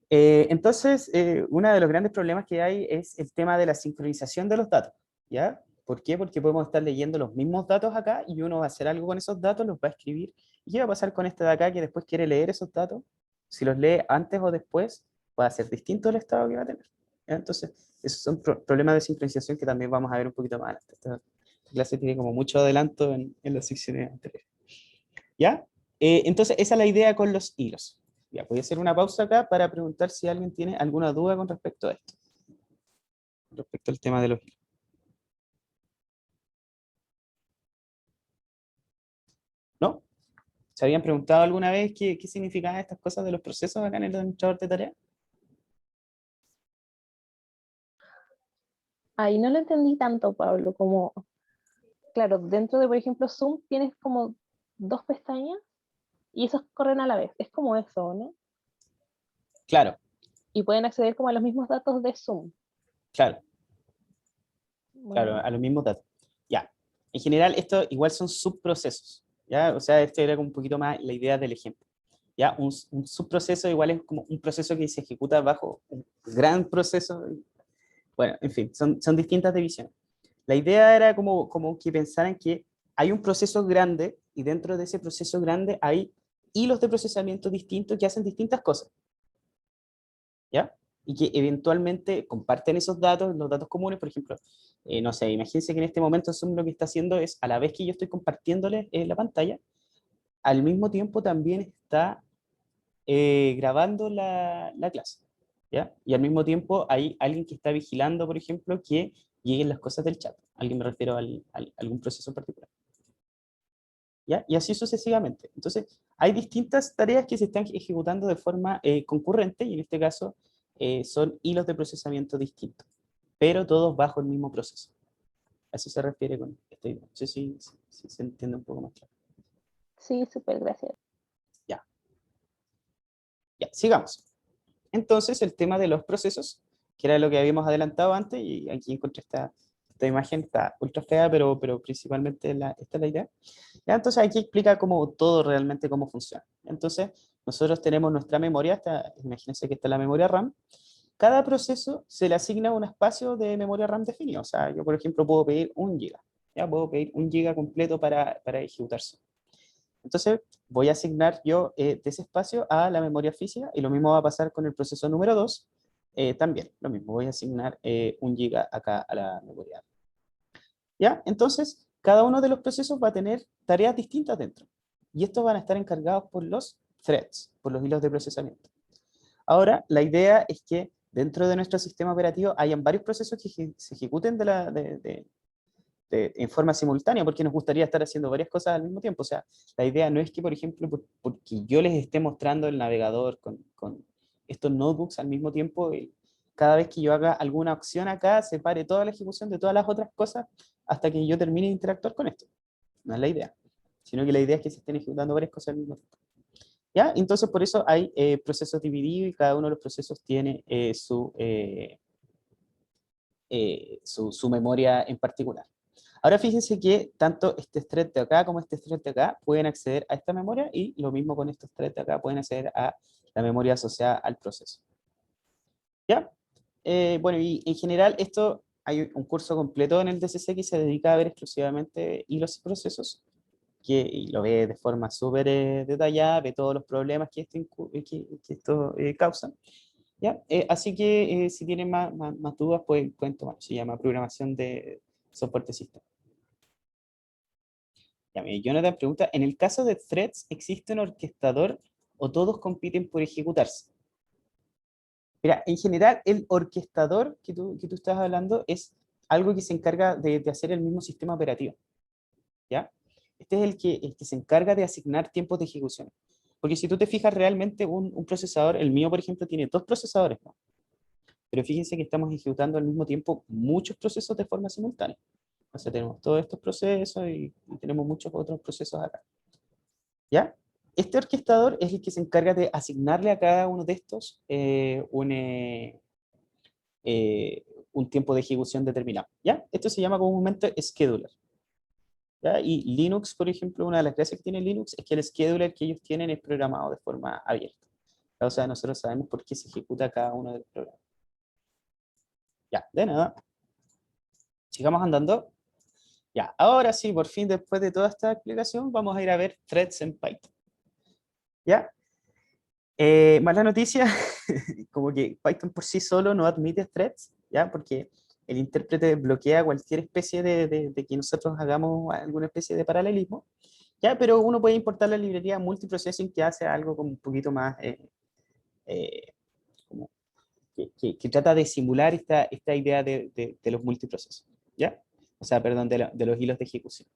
Entonces, uno de los grandes problemas que hay es el tema de la sincronización de los datos, ¿ya? ¿Por qué? Porque podemos estar leyendo los mismos datos acá y uno va a hacer algo con esos datos, los va a escribir. ¿Y qué va a pasar con este de acá que después quiere leer esos datos? Si los lee antes o después, va a ser distinto el estado que va a tener, ¿ya? Entonces, esos son problemas de sincronización que también vamos a ver un poquito más adelante. Esta clase tiene como mucho adelanto en las secciones anteriores, ¿ya? Entonces, esa es la idea con los hilos. Ya, voy a hacer una pausa acá para preguntar si alguien tiene alguna duda con respecto a esto. Respecto al tema de los hilos. ¿No? ¿Se habían preguntado alguna vez qué significaban estas cosas de los procesos acá en el administrador de tareas? Ahí no lo entendí tanto, Pablo, como, claro, dentro de, por ejemplo, Zoom tienes como dos pestañas y esos corren a la vez. Es como eso, ¿no? Claro, Y pueden acceder como a los mismos datos de Zoom. claro, claro, Bueno, a los mismos datos. Ya. En general, esto igual son subprocesos. ¿Ya? O sea, esto era un poquito más la idea del ejemplo. ¿Ya? Un subproceso igual es como un proceso que se ejecuta bajo un gran proceso. Bueno, en fin, son distintas divisiones. La idea era como que pensaran que hay un proceso grande y dentro de ese proceso grande hay hilos de procesamiento distintos que hacen distintas cosas, ¿ya? Y que eventualmente comparten esos datos, los datos comunes, por ejemplo, no sé, imagínense que en este momento Zoom lo que está haciendo es, a la vez que yo estoy compartiéndoles la pantalla, al mismo tiempo también está grabando la clase, ¿ya? Y al mismo tiempo hay alguien que está vigilando, por ejemplo, que lleguen las cosas del chat. Alguien me refiero algún proceso en particular, ¿ya? Y así sucesivamente. Entonces, hay distintas tareas que se están ejecutando de forma concurrente y en este caso son hilos de procesamiento distintos, pero todos bajo el mismo proceso. A eso se refiere con esto. No sé si se entiende un poco más claro. sí, súper, gracias. Ya, ya, sigamos. Entonces, el tema de los procesos, que era lo que habíamos adelantado antes, y aquí encontré esta imagen, está ultra fea, pero principalmente esta es la idea. Ya, entonces, aquí explica cómo todo realmente cómo funciona. Entonces, nosotros tenemos nuestra memoria, imagínense que esta es la memoria RAM. Cada proceso se le asigna un espacio de memoria RAM definido. O sea, yo, por ejemplo, puedo pedir 1 GB. Ya puedo pedir 1 giga completo para ejecutarse. Entonces voy a asignar yo de ese espacio a la memoria física, y lo mismo va a pasar con el proceso número 2, también, lo mismo, voy a asignar 1 giga acá a la memoria. ¿Ya? Entonces, cada uno de los procesos va a tener tareas distintas dentro, y estos van a estar encargados por los threads, por los hilos de procesamiento. Ahora, la idea es que dentro de nuestro sistema operativo hayan varios procesos que se ejecuten en forma simultánea, porque nos gustaría estar haciendo varias cosas al mismo tiempo. O sea, la idea no es que, por ejemplo, porque yo les esté mostrando el navegador con estos notebooks al mismo tiempo, y cada vez que yo haga alguna acción acá, separe toda la ejecución de todas las otras cosas hasta que yo termine de interactuar con esto. No es la idea, sino que la idea es que se estén ejecutando varias cosas al mismo tiempo. ¿Ya? Entonces, por eso hay procesos divididos, y cada uno de los procesos tiene su memoria en particular. Ahora fíjense que tanto este thread de acá como este thread de acá pueden acceder a esta memoria, y lo mismo con estos threads de acá pueden acceder a la memoria asociada al proceso. ¿Ya? Bueno, y en general esto, hay un curso completo en el DCC que se dedica a ver exclusivamente hilos y procesos, y lo ve de forma súper detallada, ve todos los problemas que esto causa. ¿Ya? Así que si tienen más dudas pueden tomar. Se llama programación de soporte sistema. Ya, mire, Jonathan pregunta, ¿en el caso de threads existe un orquestador o todos compiten por ejecutarse? Mira, en general el orquestador que tú estás hablando es algo que se encarga de hacer el mismo sistema operativo. ¿Ya? Este es el que se encarga de asignar tiempos de ejecución. Porque si tú te fijas realmente un procesador, el mío por ejemplo tiene 2 procesadores, ¿no? Pero fíjense que estamos ejecutando al mismo tiempo muchos procesos de forma simultánea. O sea, tenemos todos estos procesos y tenemos muchos otros procesos acá. ¿Ya? Este orquestador es el que se encarga de asignarle a cada uno de estos un tiempo de ejecución determinado. ¿Ya? Esto se llama comúnmente scheduler. ¿Ya? Y Linux, por ejemplo, una de las gracias que tiene Linux es que el scheduler que ellos tienen es programado de forma abierta. O sea, nosotros sabemos por qué se ejecuta cada uno de los programas. Ya, de nada. Sigamos andando. Ya, ahora sí, por fin, después de toda esta explicación, vamos a ir a ver threads en Python. ¿Ya? Mala noticia, como que Python por sí solo no admite threads, ¿ya? Porque el intérprete bloquea cualquier especie de que nosotros hagamos alguna especie de paralelismo, ¿ya? Pero uno puede importar la librería multiprocessing, que hace algo como un poquito más, como que trata de simular esta idea de los multiprocesos, ¿ya? O sea, perdón, de los hilos de ejecución.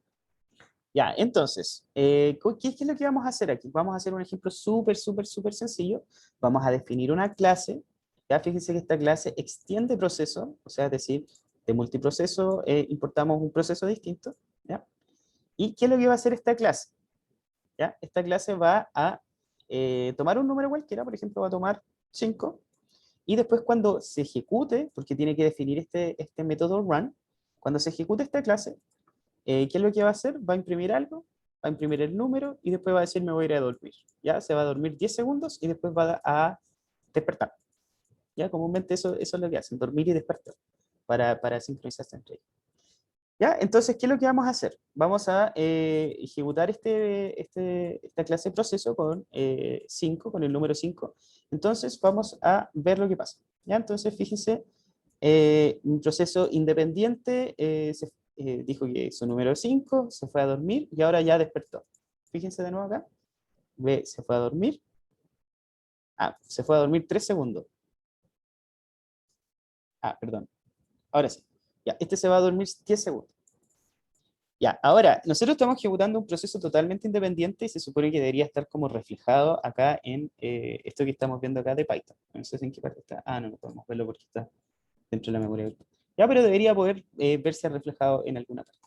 Ya, entonces, ¿qué es lo que vamos a hacer aquí? Vamos a hacer un ejemplo súper sencillo. Vamos a definir una clase. Ya, fíjense que esta clase extiende proceso, o sea, es decir, de multiproceso importamos un proceso distinto. ¿Ya? ¿Y qué es lo que va a hacer esta clase? ¿Ya? Esta clase va a tomar un número cualquiera, por ejemplo, va a tomar 5, y después cuando se ejecute, porque tiene que definir este método run, cuando se ejecute esta clase, ¿qué es lo que va a hacer? Va a imprimir algo, va a imprimir el número y después va a decir me voy a ir a dormir. ¿Ya? Se va a dormir 10 segundos y después va a despertar. ¿Ya? Comúnmente eso es lo que hacen, dormir y despertar, para sincronizarse entre ellos. ¿Ya? Entonces, ¿qué es lo que vamos a hacer? Vamos a ejecutar esta clase de proceso con 5, con el número 5. Entonces, vamos a ver lo que pasa. ¿Ya? Entonces, fíjense, un proceso independiente dijo que su número 5, se fue a dormir y ahora ya despertó. Fíjense de nuevo acá. B se fue a dormir. Se fue a dormir 3 segundos. Perdón. Ahora sí. Ya, este se va a dormir 10 segundos. Ya, ahora, nosotros estamos ejecutando un proceso totalmente independiente y se supone que debería estar como reflejado acá en esto que estamos viendo acá de Python. No sé en qué parte está. No podemos verlo porque está dentro de la memoria virtual. Ya, pero debería poder verse reflejado en alguna parte.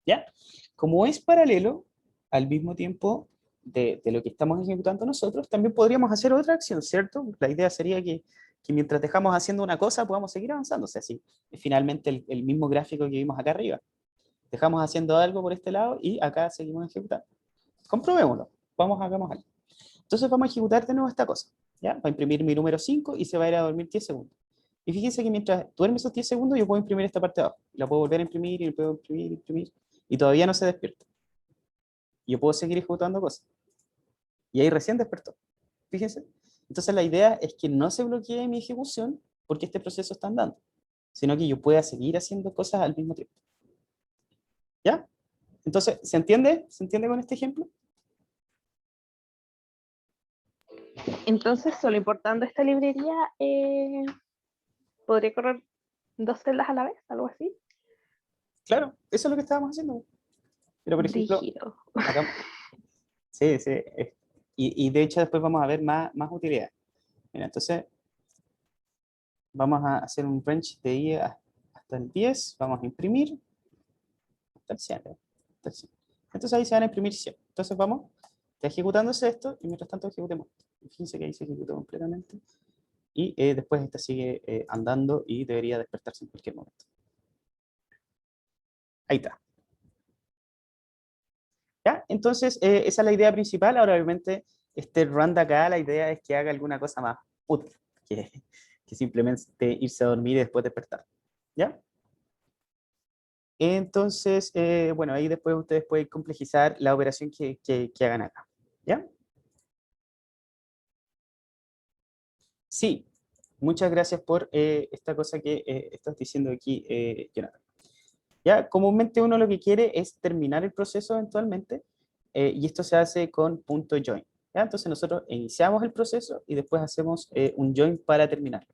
¿Ya? Como es paralelo al mismo tiempo de lo que estamos ejecutando nosotros, también podríamos hacer otra acción, ¿cierto? La idea sería que mientras dejamos haciendo una cosa podamos seguir avanzando. O sea, sí, es finalmente el mismo gráfico que vimos acá arriba. Dejamos haciendo algo por este lado y acá seguimos ejecutando. Comprobémoslo. Hagamos algo. Entonces vamos a ejecutar de nuevo esta cosa. ¿Ya? Va a imprimir mi número 5 y se va a ir a dormir 10 segundos. Y fíjense que mientras duerme esos 10 segundos, yo puedo imprimir esta parte de abajo. La puedo volver a imprimir y la puedo imprimir, imprimir, y todavía no se despierta. Yo puedo seguir ejecutando cosas. Y ahí recién despertó. Fíjense. Entonces la idea es que no se bloquee mi ejecución porque este proceso está andando, sino que yo pueda seguir haciendo cosas al mismo tiempo. ¿Ya? Entonces, ¿se entiende? ¿Se entiende con este ejemplo? Entonces, solo importando esta librería, ¿podría correr 2 celdas a la vez? ¿Algo así? Claro, eso es lo que estábamos haciendo. Pero, por ejemplo, Brígido. acá, sí, sí. Y de hecho después vamos a ver más utilidad. Mira, entonces vamos a hacer un range de i hasta el 10, vamos a imprimir hasta el 100. Hasta el 100. Entonces ahí se van a imprimir 100. Entonces vamos, está ejecutándose esto y mientras tanto ejecutemos. Fíjense que ahí se ejecutó completamente. Y después esta sigue andando y debería despertarse en cualquier momento. Ahí está. ¿Ya? Entonces, esa es la idea principal. Ahora, obviamente, este run de acá, la idea es que haga alguna cosa más útil, que simplemente irse a dormir y después despertar. ¿Ya? Entonces, bueno, ahí después ustedes pueden complejizar la operación que hagan acá. ¿Ya? Sí, muchas gracias por esta cosa que estás diciendo aquí, Jonathan. Ya, comúnmente uno lo que quiere es terminar el proceso eventualmente, y esto se hace con .join. ¿Ya? Entonces nosotros iniciamos el proceso y después hacemos un join para terminarlo.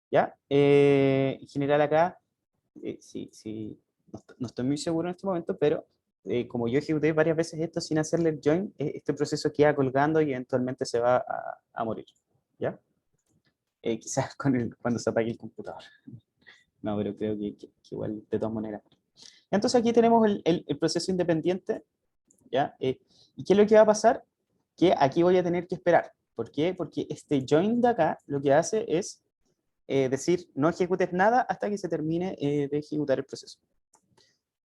¿Ya? En general acá, sí, no estoy muy seguro en este momento, pero como yo ejecuté varias veces esto sin hacerle el join, este proceso queda colgando y eventualmente se va a morir. ¿Ya? Quizás cuando se apague el computador. No, pero creo que igual de todas maneras. Entonces aquí tenemos el proceso independiente, ¿ya? ¿Y qué es lo que va a pasar? Que aquí voy a tener que esperar. ¿Por qué? Porque este join de acá lo que hace es decir, no ejecutes nada hasta que se termine de ejecutar el proceso.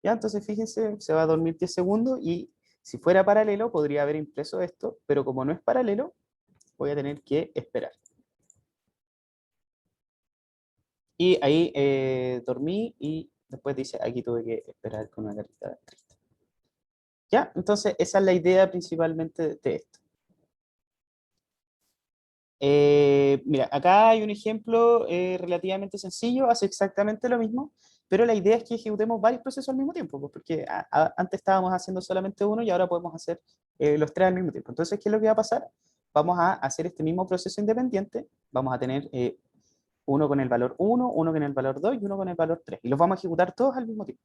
¿Ya? Entonces fíjense, se va a dormir 10 segundos y si fuera paralelo podría haber impreso esto, pero como no es paralelo, voy a tener que esperar. Y ahí dormí y después dice, aquí tuve que esperar con una carita triste. ¿Ya? Entonces esa es la idea principalmente de esto. Mira, acá hay un ejemplo relativamente sencillo, hace exactamente lo mismo, pero la idea es que ejecutemos varios procesos al mismo tiempo, pues, porque antes estábamos haciendo solamente uno y ahora podemos hacer los tres al mismo tiempo. Entonces, ¿qué es lo que va a pasar? Vamos a hacer este mismo proceso independiente, vamos a tener uno con el valor 1, uno con el valor 2 y uno con el valor 3, y los vamos a ejecutar todos al mismo tiempo.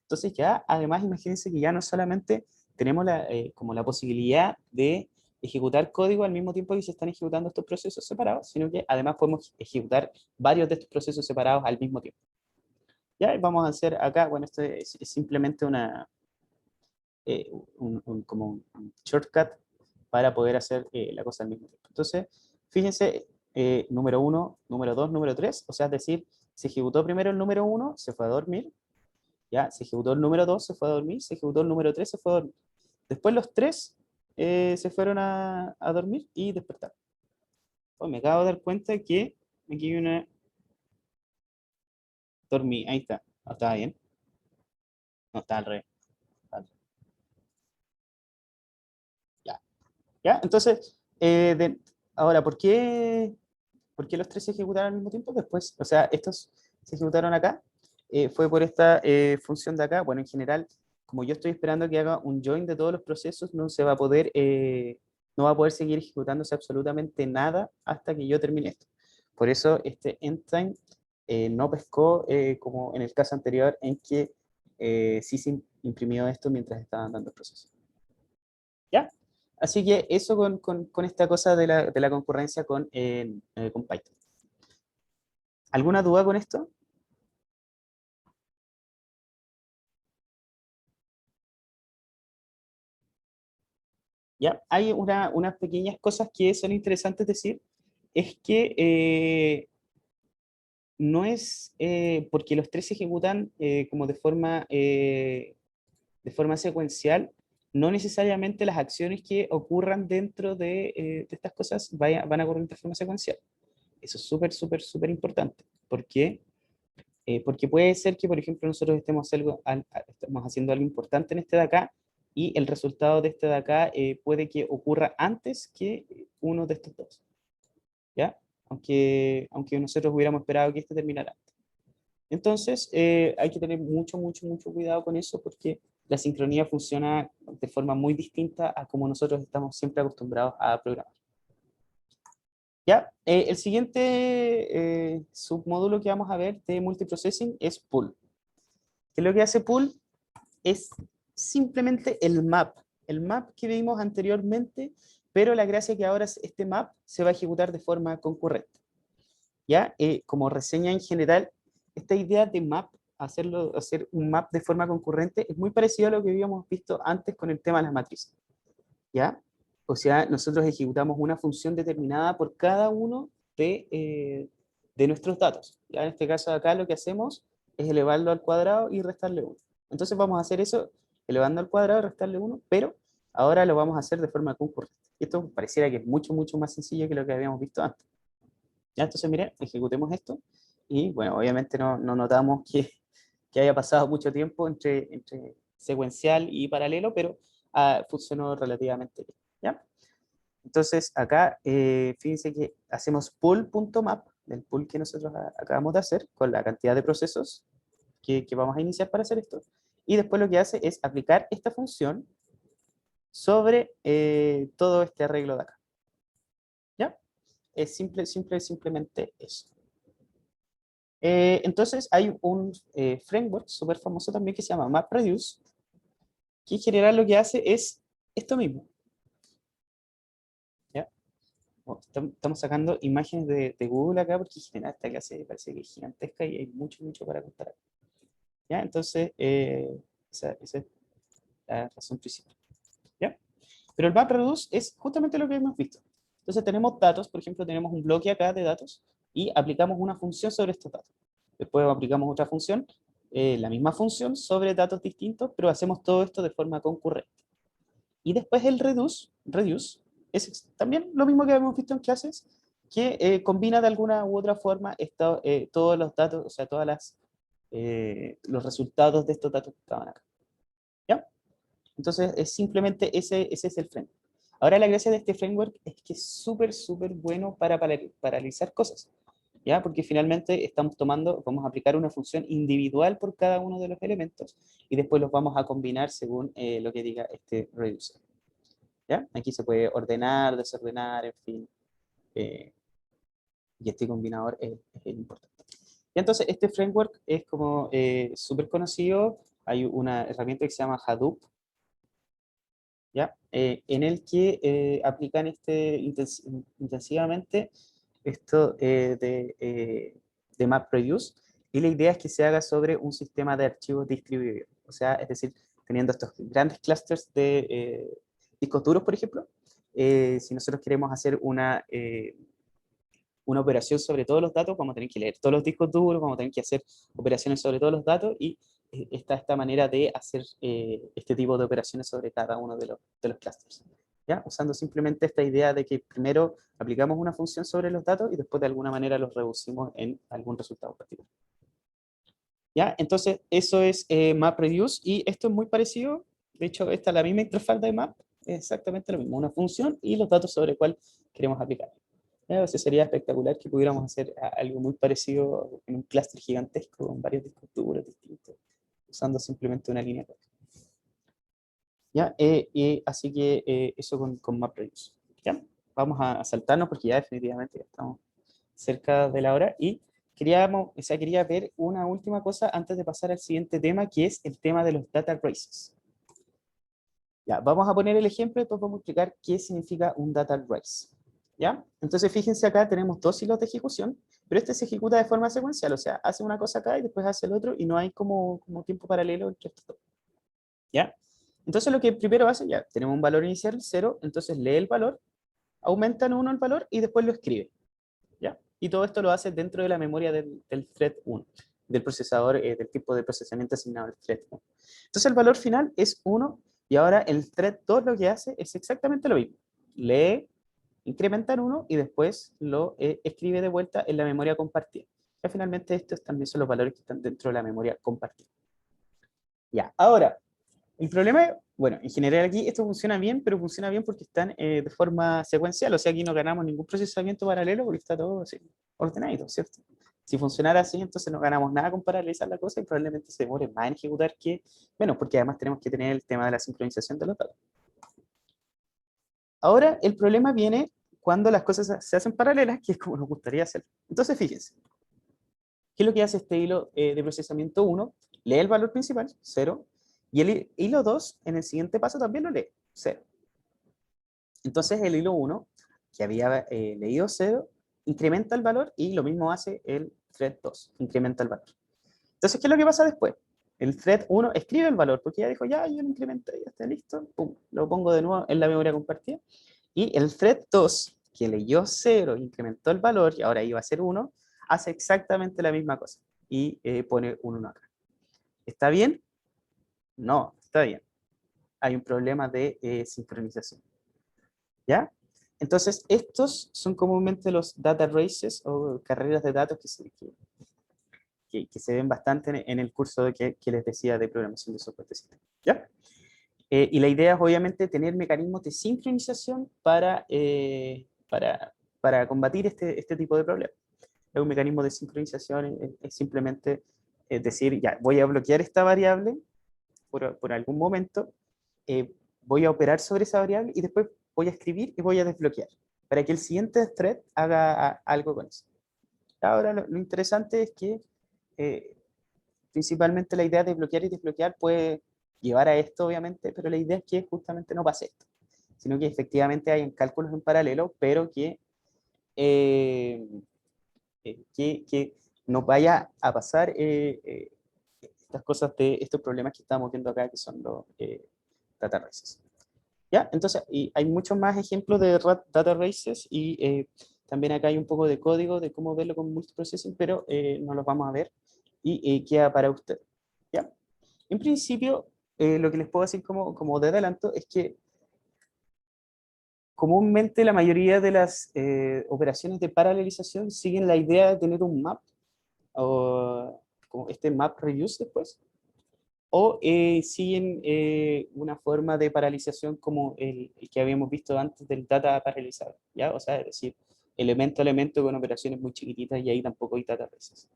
Entonces ya, además, imagínense que ya no solamente tenemos como la posibilidad de ejecutar código al mismo tiempo que se están ejecutando estos procesos separados, sino que además podemos ejecutar varios de estos procesos separados al mismo tiempo. Ya, vamos a hacer acá, bueno, esto es simplemente como un shortcut para poder hacer la cosa al mismo tiempo. Entonces, fíjense, número 1, número 2, número 3, o sea, es decir, se ejecutó primero el número 1, se fue a dormir, ya, se ejecutó el número 2, se fue a dormir, se ejecutó el número 3, se fue a dormir. Después los tres se fueron a dormir y despertaron. Oh, me acabo de dar cuenta que aquí hay una... Dormí, ahí está. No, estaba bien. No, está al revés. Ya. Ya, entonces, ahora, ¿por qué los tres se ejecutaron al mismo tiempo? Después, o sea, estos se ejecutaron acá. Fue por esta función de acá. Bueno, en general, como yo estoy esperando que haga un join de todos los procesos, no va a poder seguir ejecutándose absolutamente nada hasta que yo termine esto. Por eso este endtime no pescó como en el caso anterior en que sí se imprimió esto mientras estaban dando el proceso. ¿Ya? Así que eso con esta cosa de la concurrencia con Python. ¿Alguna duda con esto? ¿Ya? Hay unas pequeñas cosas que son interesantes decir, es que no es porque los tres se ejecutan como de forma secuencial, no necesariamente las acciones que ocurran dentro de estas cosas van a ocurrir de forma secuencial. Eso es súper, súper, súper importante. ¿Por qué? Porque puede ser que, por ejemplo, nosotros estemos haciendo algo importante en este de acá, y el resultado de este de acá puede que ocurra antes que uno de estos dos, ¿ya? Aunque nosotros hubiéramos esperado que este terminara antes. Entonces, hay que tener mucho, mucho, mucho cuidado con eso, porque la sincronía funciona de forma muy distinta a como nosotros estamos siempre acostumbrados a programar. Ya, el siguiente submódulo que vamos a ver de multiprocessing es pool. ¿Qué es lo que hace pool? Es simplemente el map que vimos anteriormente, pero la gracia es que ahora este map se va a ejecutar de forma concurrente. ¿Ya? Como reseña en general, esta idea de map, hacer un map de forma concurrente, es muy parecido a lo que habíamos visto antes con el tema de las matrices. ¿Ya? O sea, nosotros ejecutamos una función determinada por cada uno de nuestros datos. ¿Ya? En este caso de acá lo que hacemos es elevarlo al cuadrado y restarle 1. Entonces vamos a hacer eso elevando al cuadrado y restarle 1, pero ahora lo vamos a hacer de forma concurrente. Y esto pareciera que es mucho, mucho más sencillo que lo que habíamos visto antes. ¿Ya? Entonces, miren, ejecutemos esto. Y bueno, obviamente no notamos que haya pasado mucho tiempo entre secuencial y paralelo, pero funcionó relativamente bien. ¿Ya? Entonces, acá, fíjense que hacemos pool.map, del pool que nosotros acabamos de hacer, con la cantidad de procesos que vamos a iniciar para hacer esto. Y después lo que hace es aplicar esta función sobre todo este arreglo de acá. ¿Ya? Es simplemente eso. Entonces hay un framework súper famoso también que se llama MapReduce, que en general lo que hace es esto mismo. ¿Ya? Estamos sacando imágenes de Google acá porque en general esta clase parece que es gigantesca y hay mucho, mucho para contar. ¿Ya? Entonces, esa es la razón principal. ¿Ya? Pero el MapReduce es justamente lo que hemos visto. Entonces tenemos datos, por ejemplo, tenemos un bloque acá de datos y aplicamos una función sobre estos datos. Después aplicamos otra función, la misma función sobre datos distintos, pero hacemos todo esto de forma concurrente. Y después el reduce es también lo mismo que hemos visto en clases, que combina de alguna u otra forma todos los datos, o sea, los resultados de estos datos que estaban acá. ¿Ya? Entonces, es simplemente ese es el framework. Ahora, la gracia de este framework es que es súper, súper bueno para paralizar cosas, ¿ya? Porque finalmente vamos a aplicar una función individual por cada uno de los elementos y después los vamos a combinar según lo que diga este reducer. ¿Ya? Aquí se puede ordenar, desordenar, en fin. Y este combinador es importante. Y entonces, este framework es como súper conocido. Hay una herramienta que se llama Hadoop, ¿ya? En el que aplican intensivamente esto de MapReduce, y la idea es que se haga sobre un sistema de archivos distribuido, o sea, es decir, teniendo estos grandes clusters de discos duros, por ejemplo. Si nosotros queremos hacer una operación sobre todos los datos, vamos a tener que leer todos los discos duros, vamos a tener que hacer operaciones sobre todos los datos, y está esta manera de hacer este tipo de operaciones sobre cada uno de los clusters. ¿Ya? Usando simplemente esta idea de que primero aplicamos una función sobre los datos y después de alguna manera los reducimos en algún resultado particular. ¿Ya? Entonces, eso es MapReduce, y esto es muy parecido. De hecho, esta es la misma interfaz de Map, es exactamente lo mismo, una función y los datos sobre cuál queremos aplicar. Entonces sería espectacular que pudiéramos hacer algo muy parecido en un clúster gigantesco con varios discos duros distintos, usando simplemente una línea. ¿Ya? Así que eso con MapReduce. ¿Ya? Vamos a saltarnos porque ya definitivamente ya estamos cerca de la hora, y quería ver una última cosa antes de pasar al siguiente tema, que es el tema de los data races. Ya, vamos a poner el ejemplo y después vamos a explicar qué significa un data race. ¿Ya? Entonces fíjense, acá tenemos dos hilos de ejecución, pero este se ejecuta de forma secuencial, o sea, hace una cosa acá y después hace el otro, y no hay como tiempo paralelo entre estos dos. ¿Ya? Entonces lo que primero hace, ya tenemos un valor inicial 0, entonces lee el valor, aumenta en 1 el valor y después lo escribe. ¿Ya? Y todo esto lo hace dentro de la memoria del thread 1, del procesador, del tipo de procesamiento asignado al thread 1. Entonces el valor final es 1, y ahora el thread 2 lo que hace es exactamente lo mismo. Lee, incrementa en 1 y después lo escribe de vuelta en la memoria compartida. Y finalmente estos también son los valores que están dentro de la memoria compartida. Ya, ahora, el problema es, bueno, en general aquí esto funciona bien, pero funciona bien porque están de forma secuencial, o sea, aquí no ganamos ningún procesamiento paralelo porque está todo así, ordenado, ¿cierto? Si funcionara así, entonces no ganamos nada con paralelizar la cosa y probablemente se demore más en ejecutar que, bueno, porque además tenemos que tener el tema de la sincronización de los datos. Ahora, el problema viene cuando las cosas se hacen paralelas, que es como nos gustaría hacer. Entonces, fíjense, ¿qué es lo que hace este hilo de procesamiento 1? Lee el valor principal, 0, y el hilo 2, en el siguiente paso, también lo lee, 0. Entonces, el hilo 1, que había leído 0, incrementa el valor, y lo mismo hace el thread 2, incrementa el valor. Entonces, ¿qué es lo que pasa después? El thread 1 escribe el valor, porque ya dijo, ya, yo lo incrementé, ya está listo, pum, lo pongo de nuevo en la memoria compartida. Y el thread 2, que leyó 0, incrementó el valor, y ahora iba a ser 1, hace exactamente la misma cosa, y pone un 1 acá. ¿Está bien? No, está bien. Hay un problema de sincronización. ¿Ya? Entonces, estos son comúnmente los data races o carreras de datos que se ven bastante en el curso que les decía de programación de software de sistema. ¿Ya? Y la idea es obviamente tener mecanismos de sincronización para combatir este tipo de problemas. Es un mecanismo de sincronización, es simplemente decir, ya, voy a bloquear esta variable por algún momento, voy a operar sobre esa variable y después voy a escribir y voy a desbloquear para que el siguiente thread haga algo con eso. Ahora, lo interesante es que principalmente la idea de bloquear y desbloquear puede llevar a esto, obviamente, pero la idea es que justamente no pase esto, sino que efectivamente hayan cálculos en paralelo, pero que no vaya a pasar estas cosas de estos problemas que estamos viendo acá, que son los data races. ¿Ya? Entonces, y hay muchos más ejemplos de data races y también acá hay un poco de código de cómo verlo con multiprocessing, pero no los vamos a ver y queda para usted. ¿Ya? En principio, lo que les puedo decir como de adelanto es que comúnmente la mayoría de las operaciones de paralelización siguen la idea de tener un map, o como este map reuse después, o siguen una forma de paralización como el que habíamos visto antes del data paralizado, ¿ya? O sea, es decir, elemento a elemento con operaciones muy chiquititas y ahí tampoco hay data races.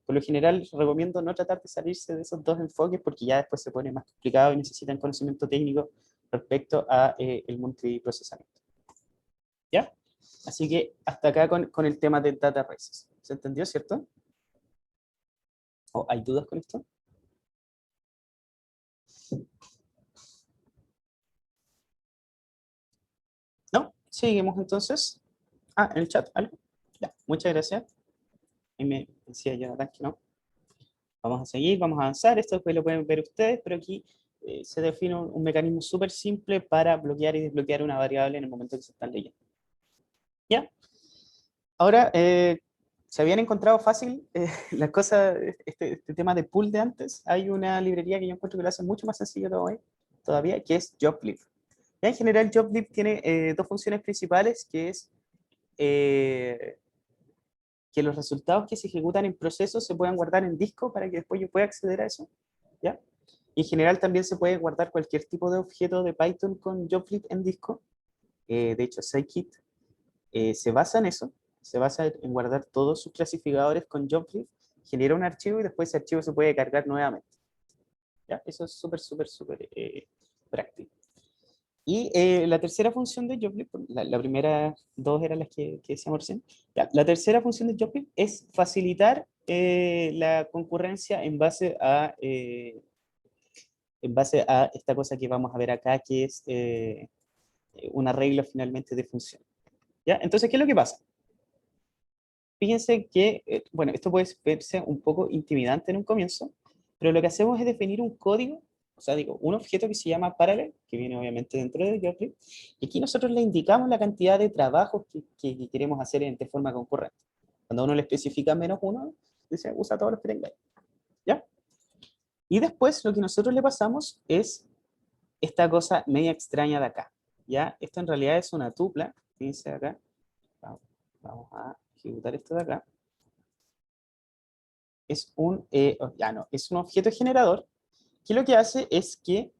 Por lo general, recomiendo no tratar de salirse de esos dos enfoques porque ya después se pone más complicado y necesitan conocimiento técnico respecto a el multiprocesamiento. ¿Ya? Así que hasta acá con el tema de data races. ¿Se entendió, cierto? ¿O hay dudas con esto? ¿No? Seguimos entonces. Ah, en el chat, ¿algo? Ya, muchas gracias. Y me decía Jonathan que no. Vamos a seguir, vamos a avanzar. Esto después lo pueden ver ustedes, pero aquí se define un mecanismo súper simple para bloquear y desbloquear una variable en el momento que se están leyendo. ¿Ya? Ahora, ¿se habían encontrado fácil las cosas, este tema de pool de antes? Hay una librería que yo encuentro que lo hace mucho más sencillo todavía, que es joblib. Ya en general, joblib tiene dos funciones principales, que es que los resultados que se ejecutan en procesos se puedan guardar en disco para que después yo pueda acceder a eso, ¿ya? Y en general también se puede guardar cualquier tipo de objeto de Python con joblib en disco. De hecho, scikit se basa en eso, se basa en guardar todos sus clasificadores con joblib, genera un archivo y después ese archivo se puede cargar nuevamente. ¿Ya? Eso es súper práctico. Y la tercera función de joblib, la primera dos eran las que decíamos recién, ya, la tercera función de joblib es facilitar la concurrencia en base a esta cosa que vamos a ver acá, que es un arreglo finalmente de función. ¿Ya? Entonces, ¿qué es lo que pasa? Fíjense que, bueno, esto puede verse un poco intimidante en un comienzo, pero lo que hacemos es definir un código, o sea, digo, un objeto que se llama parallel, que viene obviamente dentro de joblib, y aquí nosotros le indicamos la cantidad de trabajos que queremos hacer de forma concurrente. Cuando uno le especifica -1, dice, usa todos los que tengáis. ¿Ya? Y después lo que nosotros le pasamos es esta cosa media extraña de acá. ¿Ya? Esto en realidad es una tupla, fíjense acá, vamos a ejecutar esto de acá. Es un, es un objeto generador que lo que hace es que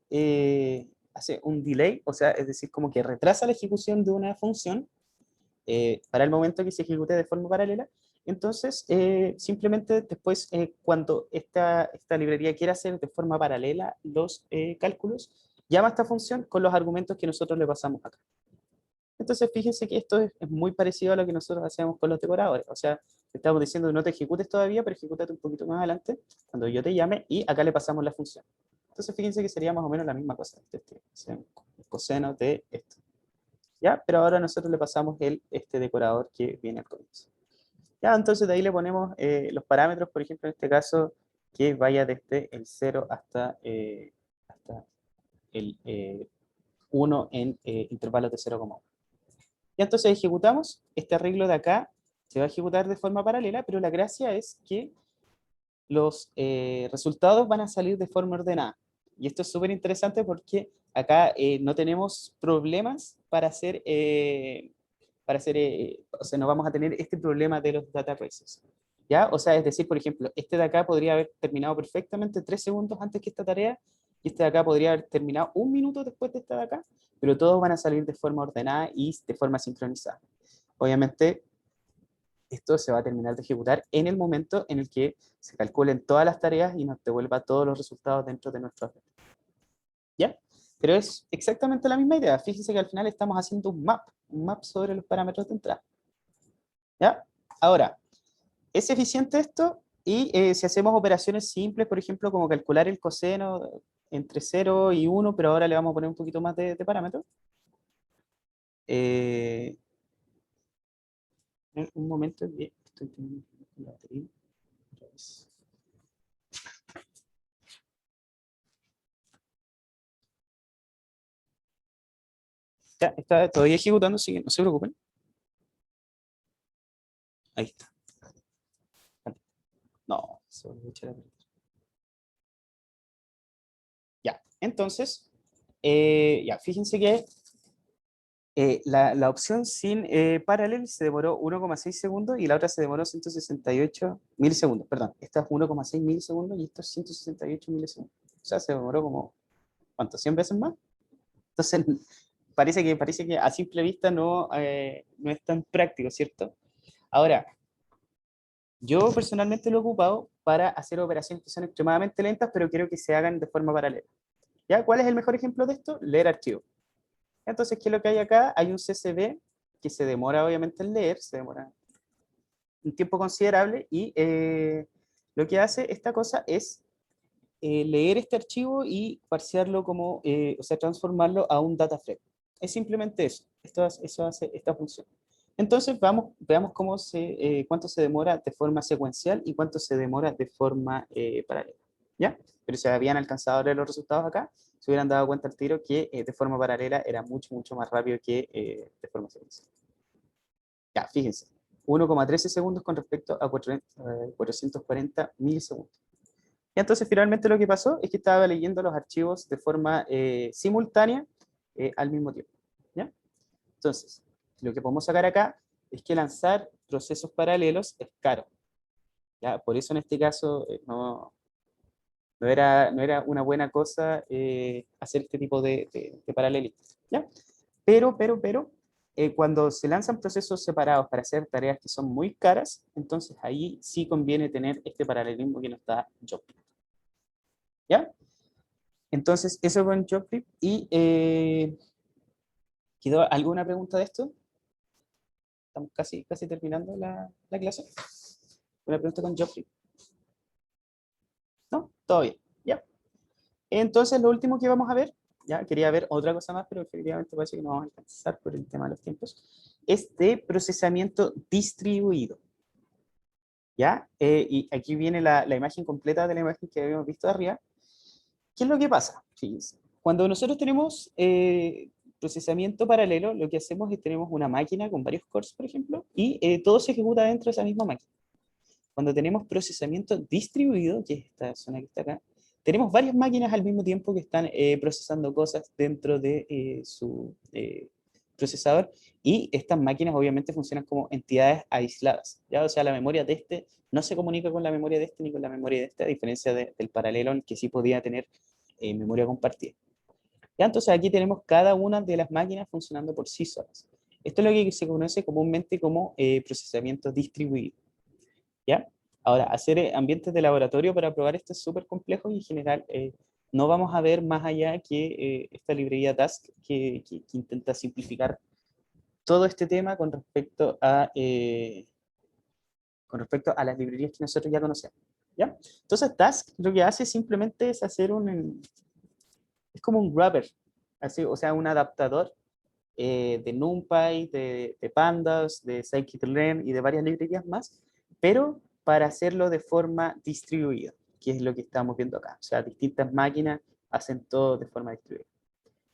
hace un delay, o sea, es decir, como que retrasa la ejecución de una función para el momento que se ejecute de forma paralela. Entonces, simplemente después, cuando esta librería quiera hacer de forma paralela los cálculos, llama a esta función con los argumentos que nosotros le pasamos acá. Entonces, fíjense que esto es muy parecido a lo que nosotros hacemos con los decoradores. O sea, estamos diciendo no te ejecutes todavía, pero ejecútate un poquito más adelante cuando yo te llame y acá le pasamos la función. Entonces, fíjense que sería más o menos la misma cosa. El coseno de esto. ¿Ya? Pero ahora nosotros le pasamos este decorador que viene al comienzo. Ya, entonces de ahí le ponemos los parámetros, por ejemplo, en este caso, que vaya desde el 0 hasta el 1 en intervalos de 0,1. Y entonces ejecutamos, este arreglo de acá se va a ejecutar de forma paralela, pero la gracia es que los resultados van a salir de forma ordenada. Y esto es súper interesante porque acá no tenemos problemas para hacer, o sea, no vamos a tener este problema de los data races. ¿Ya? O sea, es decir, por ejemplo, este de acá podría haber terminado perfectamente 3 segundos antes que esta tarea, y este de acá podría haber terminado 1 minuto después de esta de acá, pero todos van a salir de forma ordenada y de forma sincronizada. Obviamente, esto se va a terminar de ejecutar en el momento en el que se calculen todas las tareas y nos devuelva todos los resultados dentro de nuestro red. ¿Ya? Pero es exactamente la misma idea. Fíjense que al final estamos haciendo un map sobre los parámetros de entrada. ¿Ya? Ahora, es eficiente esto y si hacemos operaciones simples, por ejemplo, como calcular el coseno entre 0 y 1, pero ahora le vamos a poner un poquito más de parámetros. Un momento, estoy teniendo la batería. Ya, está todavía ejecutando, así que no se preocupen. Ahí está. No, se volvió a echar a perder. Ya, entonces, ya, fíjense que la opción sin paralel se demoró 1,6 segundos y la otra se demoró 168 milisegundos. Perdón, esta es 1,6 milisegundos y esto es 168 milisegundos. O sea, se demoró como, ¿cuánto? ¿100 veces más? Entonces, parece que a simple vista no es tan práctico, ¿cierto? Ahora, yo personalmente lo he ocupado para hacer operaciones que son extremadamente lentas, pero quiero que se hagan de forma paralela. ¿Ya? ¿Cuál es el mejor ejemplo de esto? Leer archivo. Entonces, ¿qué es lo que hay acá? Hay un CSV que se demora obviamente en leer, se demora un tiempo considerable, y lo que hace esta cosa es leer este archivo y parsearlo como, o sea, transformarlo a un data frame. Es simplemente eso. Eso hace esta función. Entonces, veamos cuánto se demora de forma secuencial y cuánto se demora de forma paralela. ¿Ya? Pero si habían alcanzado a ver los resultados acá, se hubieran dado cuenta al tiro que de forma paralela era mucho, mucho más rápido que de forma secuencial. Ya, fíjense. 1,13 segundos con respecto a 440 milisegundos. Y entonces finalmente lo que pasó es que estaba leyendo los archivos de forma simultánea al mismo tiempo. ¿Ya? Entonces, lo que podemos sacar acá es que lanzar procesos paralelos es caro. ¿Ya? Por eso en este caso no era una buena cosa hacer este tipo de paralelismo. ¿Ya? Pero, cuando se lanzan procesos separados para hacer tareas que son muy caras, entonces ahí sí conviene tener este paralelismo que nos da Joplin. ¿Ya? Entonces, eso con Joplin. ¿Y quedó alguna pregunta de esto? Estamos casi terminando la clase. ¿Una pregunta con Joplin? ¿No? Todo bien. ¿Ya? Entonces, lo último que vamos a ver, ya quería ver otra cosa más, pero efectivamente parece que no vamos a alcanzar por el tema de los tiempos, es de procesamiento distribuido. ¿Ya? Y aquí viene la imagen completa de la imagen que habíamos visto de arriba. ¿Qué es lo que pasa? Fíjense. Cuando nosotros tenemos procesamiento paralelo, lo que hacemos es tenemos una máquina con varios cores, por ejemplo, y todo se ejecuta dentro de esa misma máquina. Cuando tenemos procesamiento distribuido, que es esta zona que está acá, tenemos varias máquinas al mismo tiempo que están procesando cosas dentro de su procesador, y estas máquinas obviamente funcionan como entidades aisladas, ¿ya? O sea, la memoria de este no se comunica con la memoria de este ni con la memoria de este, a diferencia del paralelo, en el que sí podía tener memoria compartida. ¿Ya? Entonces aquí tenemos cada una de las máquinas funcionando por sí solas. Esto es lo que se conoce comúnmente como procesamiento distribuido, ¿ya? Ahora, hacer ambientes de laboratorio para probar esto es súper complejo y en general no vamos a ver más allá que esta librería Task que intenta simplificar todo este tema con respecto a las librerías que nosotros ya conocemos, ¿ya? Entonces Task lo que hace simplemente es hacer es como un wrapper, así, o sea, un adaptador de NumPy, de Pandas, de Scikit-learn y de varias librerías más, pero para hacerlo de forma distribuida, que es lo que estamos viendo acá. O sea, distintas máquinas hacen todo de forma distribuida.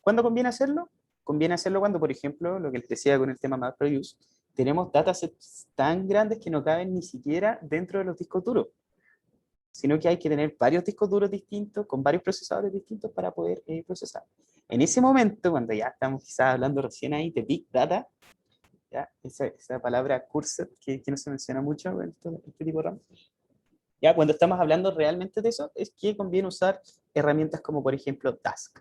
¿Cuándo conviene hacerlo? Conviene hacerlo cuando, por ejemplo, lo que les decía con el tema MapReduce, tenemos datasets tan grandes que no caben ni siquiera dentro de los discos duros, sino que hay que tener varios discos duros distintos, con varios procesadores distintos para poder procesar. En ese momento, cuando ya estamos quizás hablando recién ahí de Big Data, ¿ya? Esa palabra cursed que no se menciona mucho en este tipo de ramas, ya cuando estamos hablando realmente de eso, es que conviene usar herramientas como por ejemplo Task,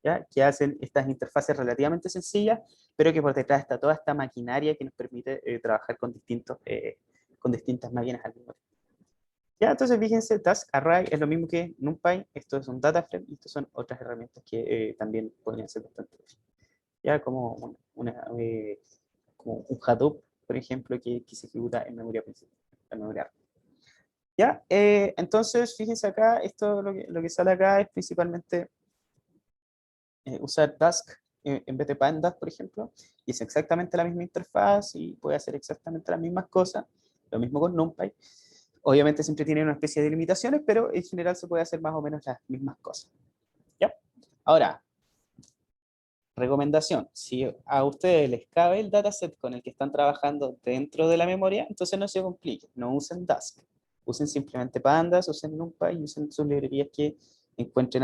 ¿ya? Que hacen estas interfaces relativamente sencillas, pero que por detrás está toda esta maquinaria que nos permite trabajar con distintas máquinas al mismo tiempo. Ya, entonces fíjense, Task Array es lo mismo que NumPy, esto es un data frame y estas son otras herramientas que también podrían ser bastante útiles. Ya como, como un Hadoop, por ejemplo, que se ejecuta en memoria principal, en memoria RAM. Ya, entonces fíjense acá, esto lo que sale acá es principalmente usar Task en vez de Pandas, por ejemplo, y es exactamente la misma interfaz y puede hacer exactamente las mismas cosas, lo mismo con NumPy. Obviamente siempre tiene una especie de limitaciones, pero en general se puede hacer más o menos las mismas cosas. ¿Ya? Ahora, recomendación, si a ustedes les cabe el dataset con el que están trabajando dentro de la memoria, entonces no se compliquen, no usen Task. Usen simplemente Pandas, usen NumPy y usen sus librerías que encuentren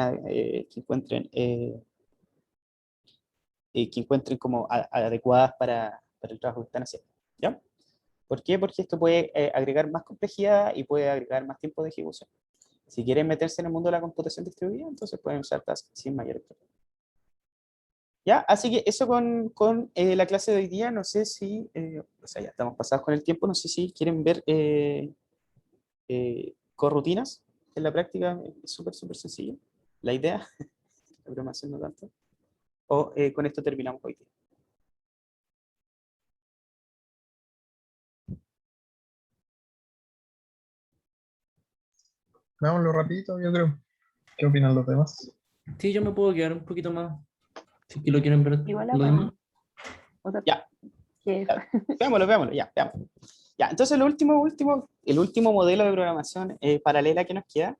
como adecuadas para el trabajo que están haciendo. ¿Ya? ¿Por qué? Porque esto puede agregar más complejidad y puede agregar más tiempo de ejecución. Si quieren meterse en el mundo de la computación distribuida, entonces pueden usar Task sin mayor problema. ¿Ya? Así que eso con la clase de hoy día, no sé si, o sea, ya estamos pasados con el tiempo, no sé si quieren ver corrutinas en la práctica, es súper, súper sencillo. La idea, la programación no tanto, o con esto terminamos hoy día. Veámoslo rapidito, yo creo. ¿Qué opinan los demás? Sí, yo me puedo quedar un poquito más. Si es que lo quieren ver. Igual lo demás. O sea, Ya. que Veámoslo, ya, veámoslo. Ya, entonces el último modelo de programación paralela que nos queda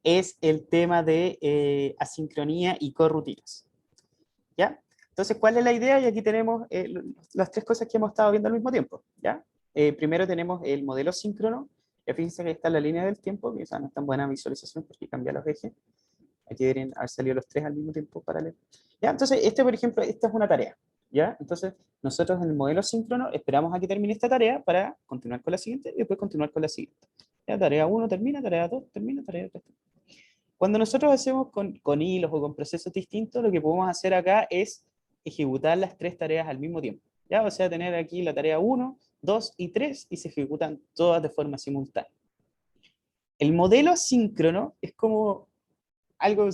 es el tema de asincronía y corrutinas. ¿Ya? Entonces, ¿cuál es la idea? Y aquí tenemos las tres cosas que hemos estado viendo al mismo tiempo. ¿Ya? Primero tenemos el modelo síncrono. Ya fíjense que está en la línea del tiempo, que quizás no es tan buena visualización porque cambia los ejes. Aquí deberían haber salido los tres al mismo tiempo paralelo. ¿Ya? Entonces, por ejemplo, esta es una tarea. ¿Ya? Entonces, nosotros en el modelo síncrono esperamos a que termine esta tarea para continuar con la siguiente y después continuar con la siguiente. ¿Ya? Tarea 1 termina, tarea 2 termina, tarea 3 termina. Cuando nosotros hacemos con hilos o con procesos distintos, lo que podemos hacer acá es ejecutar las tres tareas al mismo tiempo. ¿Ya? O sea, tener aquí la tarea 1, 2 y 3 y se ejecutan todas de forma simultánea. El modelo asíncrono es como algo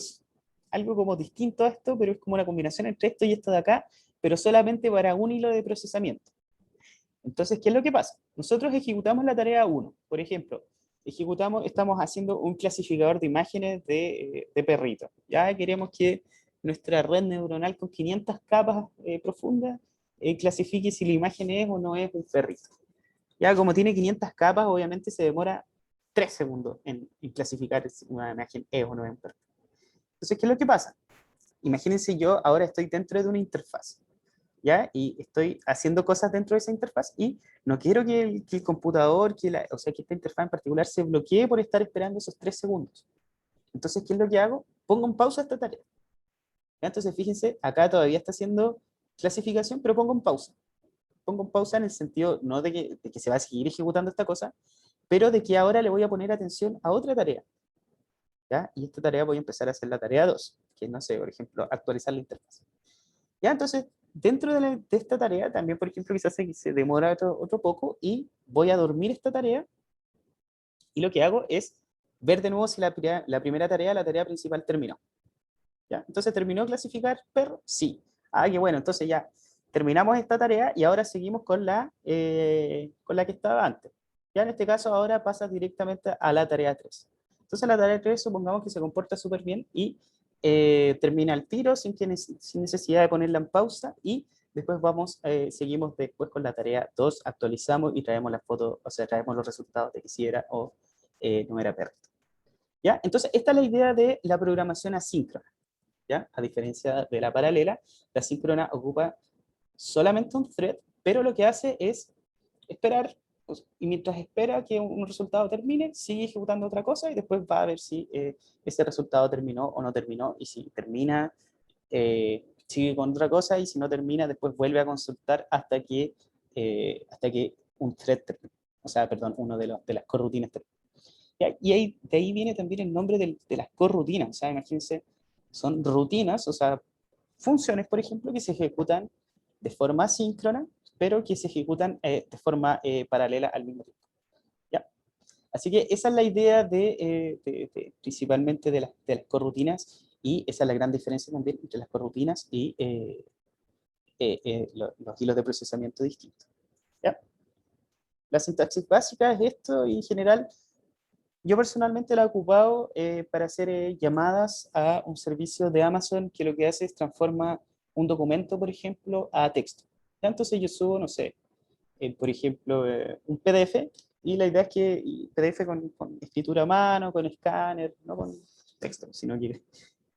como distinto a esto, pero es como una combinación entre esto y esto de acá, pero solamente para un hilo de procesamiento. Entonces, ¿qué es lo que pasa? Nosotros ejecutamos la tarea 1, por ejemplo, estamos haciendo un clasificador de imágenes de perritos. Ya queremos que nuestra red neuronal con 500 capas profundas clasifique si la imagen es o no es un perrito. Ya como tiene 500 capas, obviamente se demora 3 segundos en clasificar si una imagen es o no es un perrito. Entonces, ¿qué es lo que pasa? Imagínense yo ahora estoy dentro de una interfaz, ¿ya? Y estoy haciendo cosas dentro de esa interfaz y no quiero que el computador, o sea, que esta interfaz en particular se bloquee por estar esperando esos 3 segundos. Entonces, ¿qué es lo que hago? Pongo en pausa esta tarea. ¿Ya? Entonces, fíjense, acá todavía está haciendo clasificación, pero pongo en pausa. Pongo en pausa en el sentido no de que se va a seguir ejecutando esta cosa, pero de que ahora le voy a poner atención a otra tarea. ¿Ya? Y esta tarea voy a empezar a hacer la tarea 2, que no sé, por ejemplo, actualizar la interfaz. ¿Ya? Entonces, dentro de esta tarea, también, por ejemplo, quizás se demora otro poco y voy a dormir esta tarea y lo que hago es ver de nuevo si la primera tarea, la tarea principal, terminó. ¿Ya? Entonces, ¿terminó clasificar perro? Sí. Ah, qué bueno, entonces ya terminamos esta tarea y ahora seguimos con la que estaba antes. Ya en este caso ahora pasas directamente a la tarea 3. Entonces la tarea 3 supongamos que se comporta súper bien y termina el tiro sin necesidad de ponerla en pausa y después seguimos después con la tarea 2, actualizamos y traemos la foto, o sea, traemos los resultados de que si era o no era perro. ¿Ya? Entonces esta es la idea de la programación asíncrona. ¿Ya? A diferencia de la paralela, la síncrona ocupa solamente un thread, pero lo que hace es esperar, pues, y mientras espera que un resultado termine, sigue ejecutando otra cosa y después va a ver si ese resultado terminó o no terminó, y si termina, sigue con otra cosa, y si no termina, después vuelve a consultar hasta que un thread termine. O sea, perdón, uno de las corrutinas termine. Y de ahí viene también el nombre de las corrutinas. O sea, imagínense, son rutinas, o sea, funciones, por ejemplo, que se ejecutan de forma asíncrona, pero que se ejecutan de forma paralela al mismo tiempo. ¿Ya? Así que esa es la idea principalmente de las corrutinas, y esa es la gran diferencia también entre las corrutinas y los hilos de procesamiento distintos. ¿Ya? La sintaxis básica es esto, y en general yo personalmente la he ocupado para hacer llamadas a un servicio de Amazon que lo que hace es transforma un documento, por ejemplo, a texto. Entonces yo subo, no sé, por ejemplo, un PDF, y la idea es que PDF con escritura a mano, con escáner, no con texto, sino que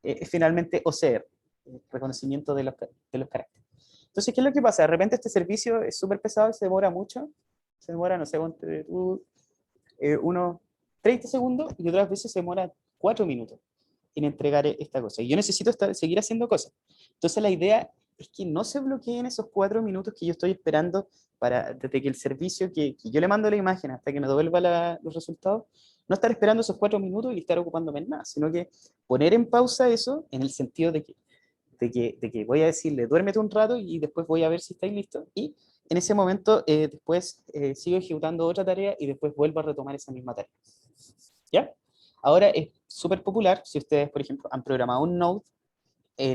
es finalmente OCR, reconocimiento de los caracteres. Entonces, ¿qué es lo que pasa? De repente este servicio es súper pesado y se demora mucho. Se demora, no sé, unos 30 segundos, y otras veces se demora 4 minutos en entregar esta cosa. Y yo necesito seguir haciendo cosas. Entonces la idea es que no se bloqueen esos 4 minutos que yo estoy esperando desde que el servicio que yo le mando la imagen hasta que me devuelva los resultados, no estar esperando esos 4 minutos y estar ocupándome en nada, sino que poner en pausa eso en el sentido de que voy a decirle, duérmete un rato y después voy a ver si estáis listos. Y en ese momento después sigo ejecutando otra tarea y después vuelvo a retomar esa misma tarea. ¿Ya? Ahora es súper popular, si ustedes, por ejemplo, han programado un Node,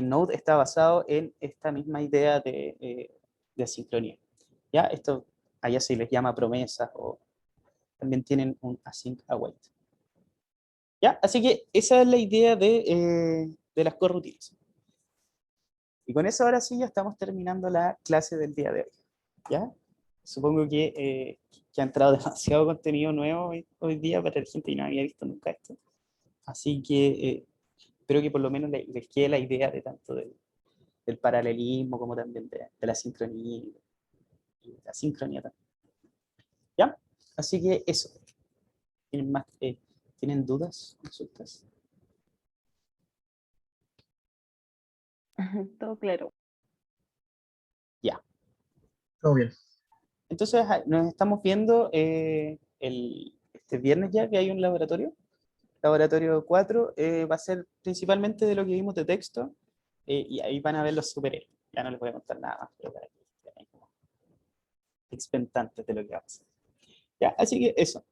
Node está basado en esta misma idea de asincronía. ¿Ya? Esto allá se les llama promesas, o también tienen un async await. ¿Ya? Así que esa es la idea de las corrutinas. Y con eso ahora sí ya estamos terminando la clase del día de hoy. ¿Ya? Supongo que ha entrado demasiado contenido nuevo hoy día para la gente que no había visto nunca esto. Así que espero que por lo menos les quede la idea de tanto del paralelismo como también de la sincronía y la sincronía también. ¿Ya? Así que eso. ¿Tienen dudas? ¿Consultas? Todo claro. Ya. Todo bien. Entonces nos estamos viendo este viernes ya, que hay un laboratorio. Laboratorio 4 va a ser principalmente de lo que vimos de texto, y ahí van a ver los superhéroes. Ya no les voy a contar nada más, pero para que estén ahí como expectantes de lo que va a pasar. Ya, así que eso.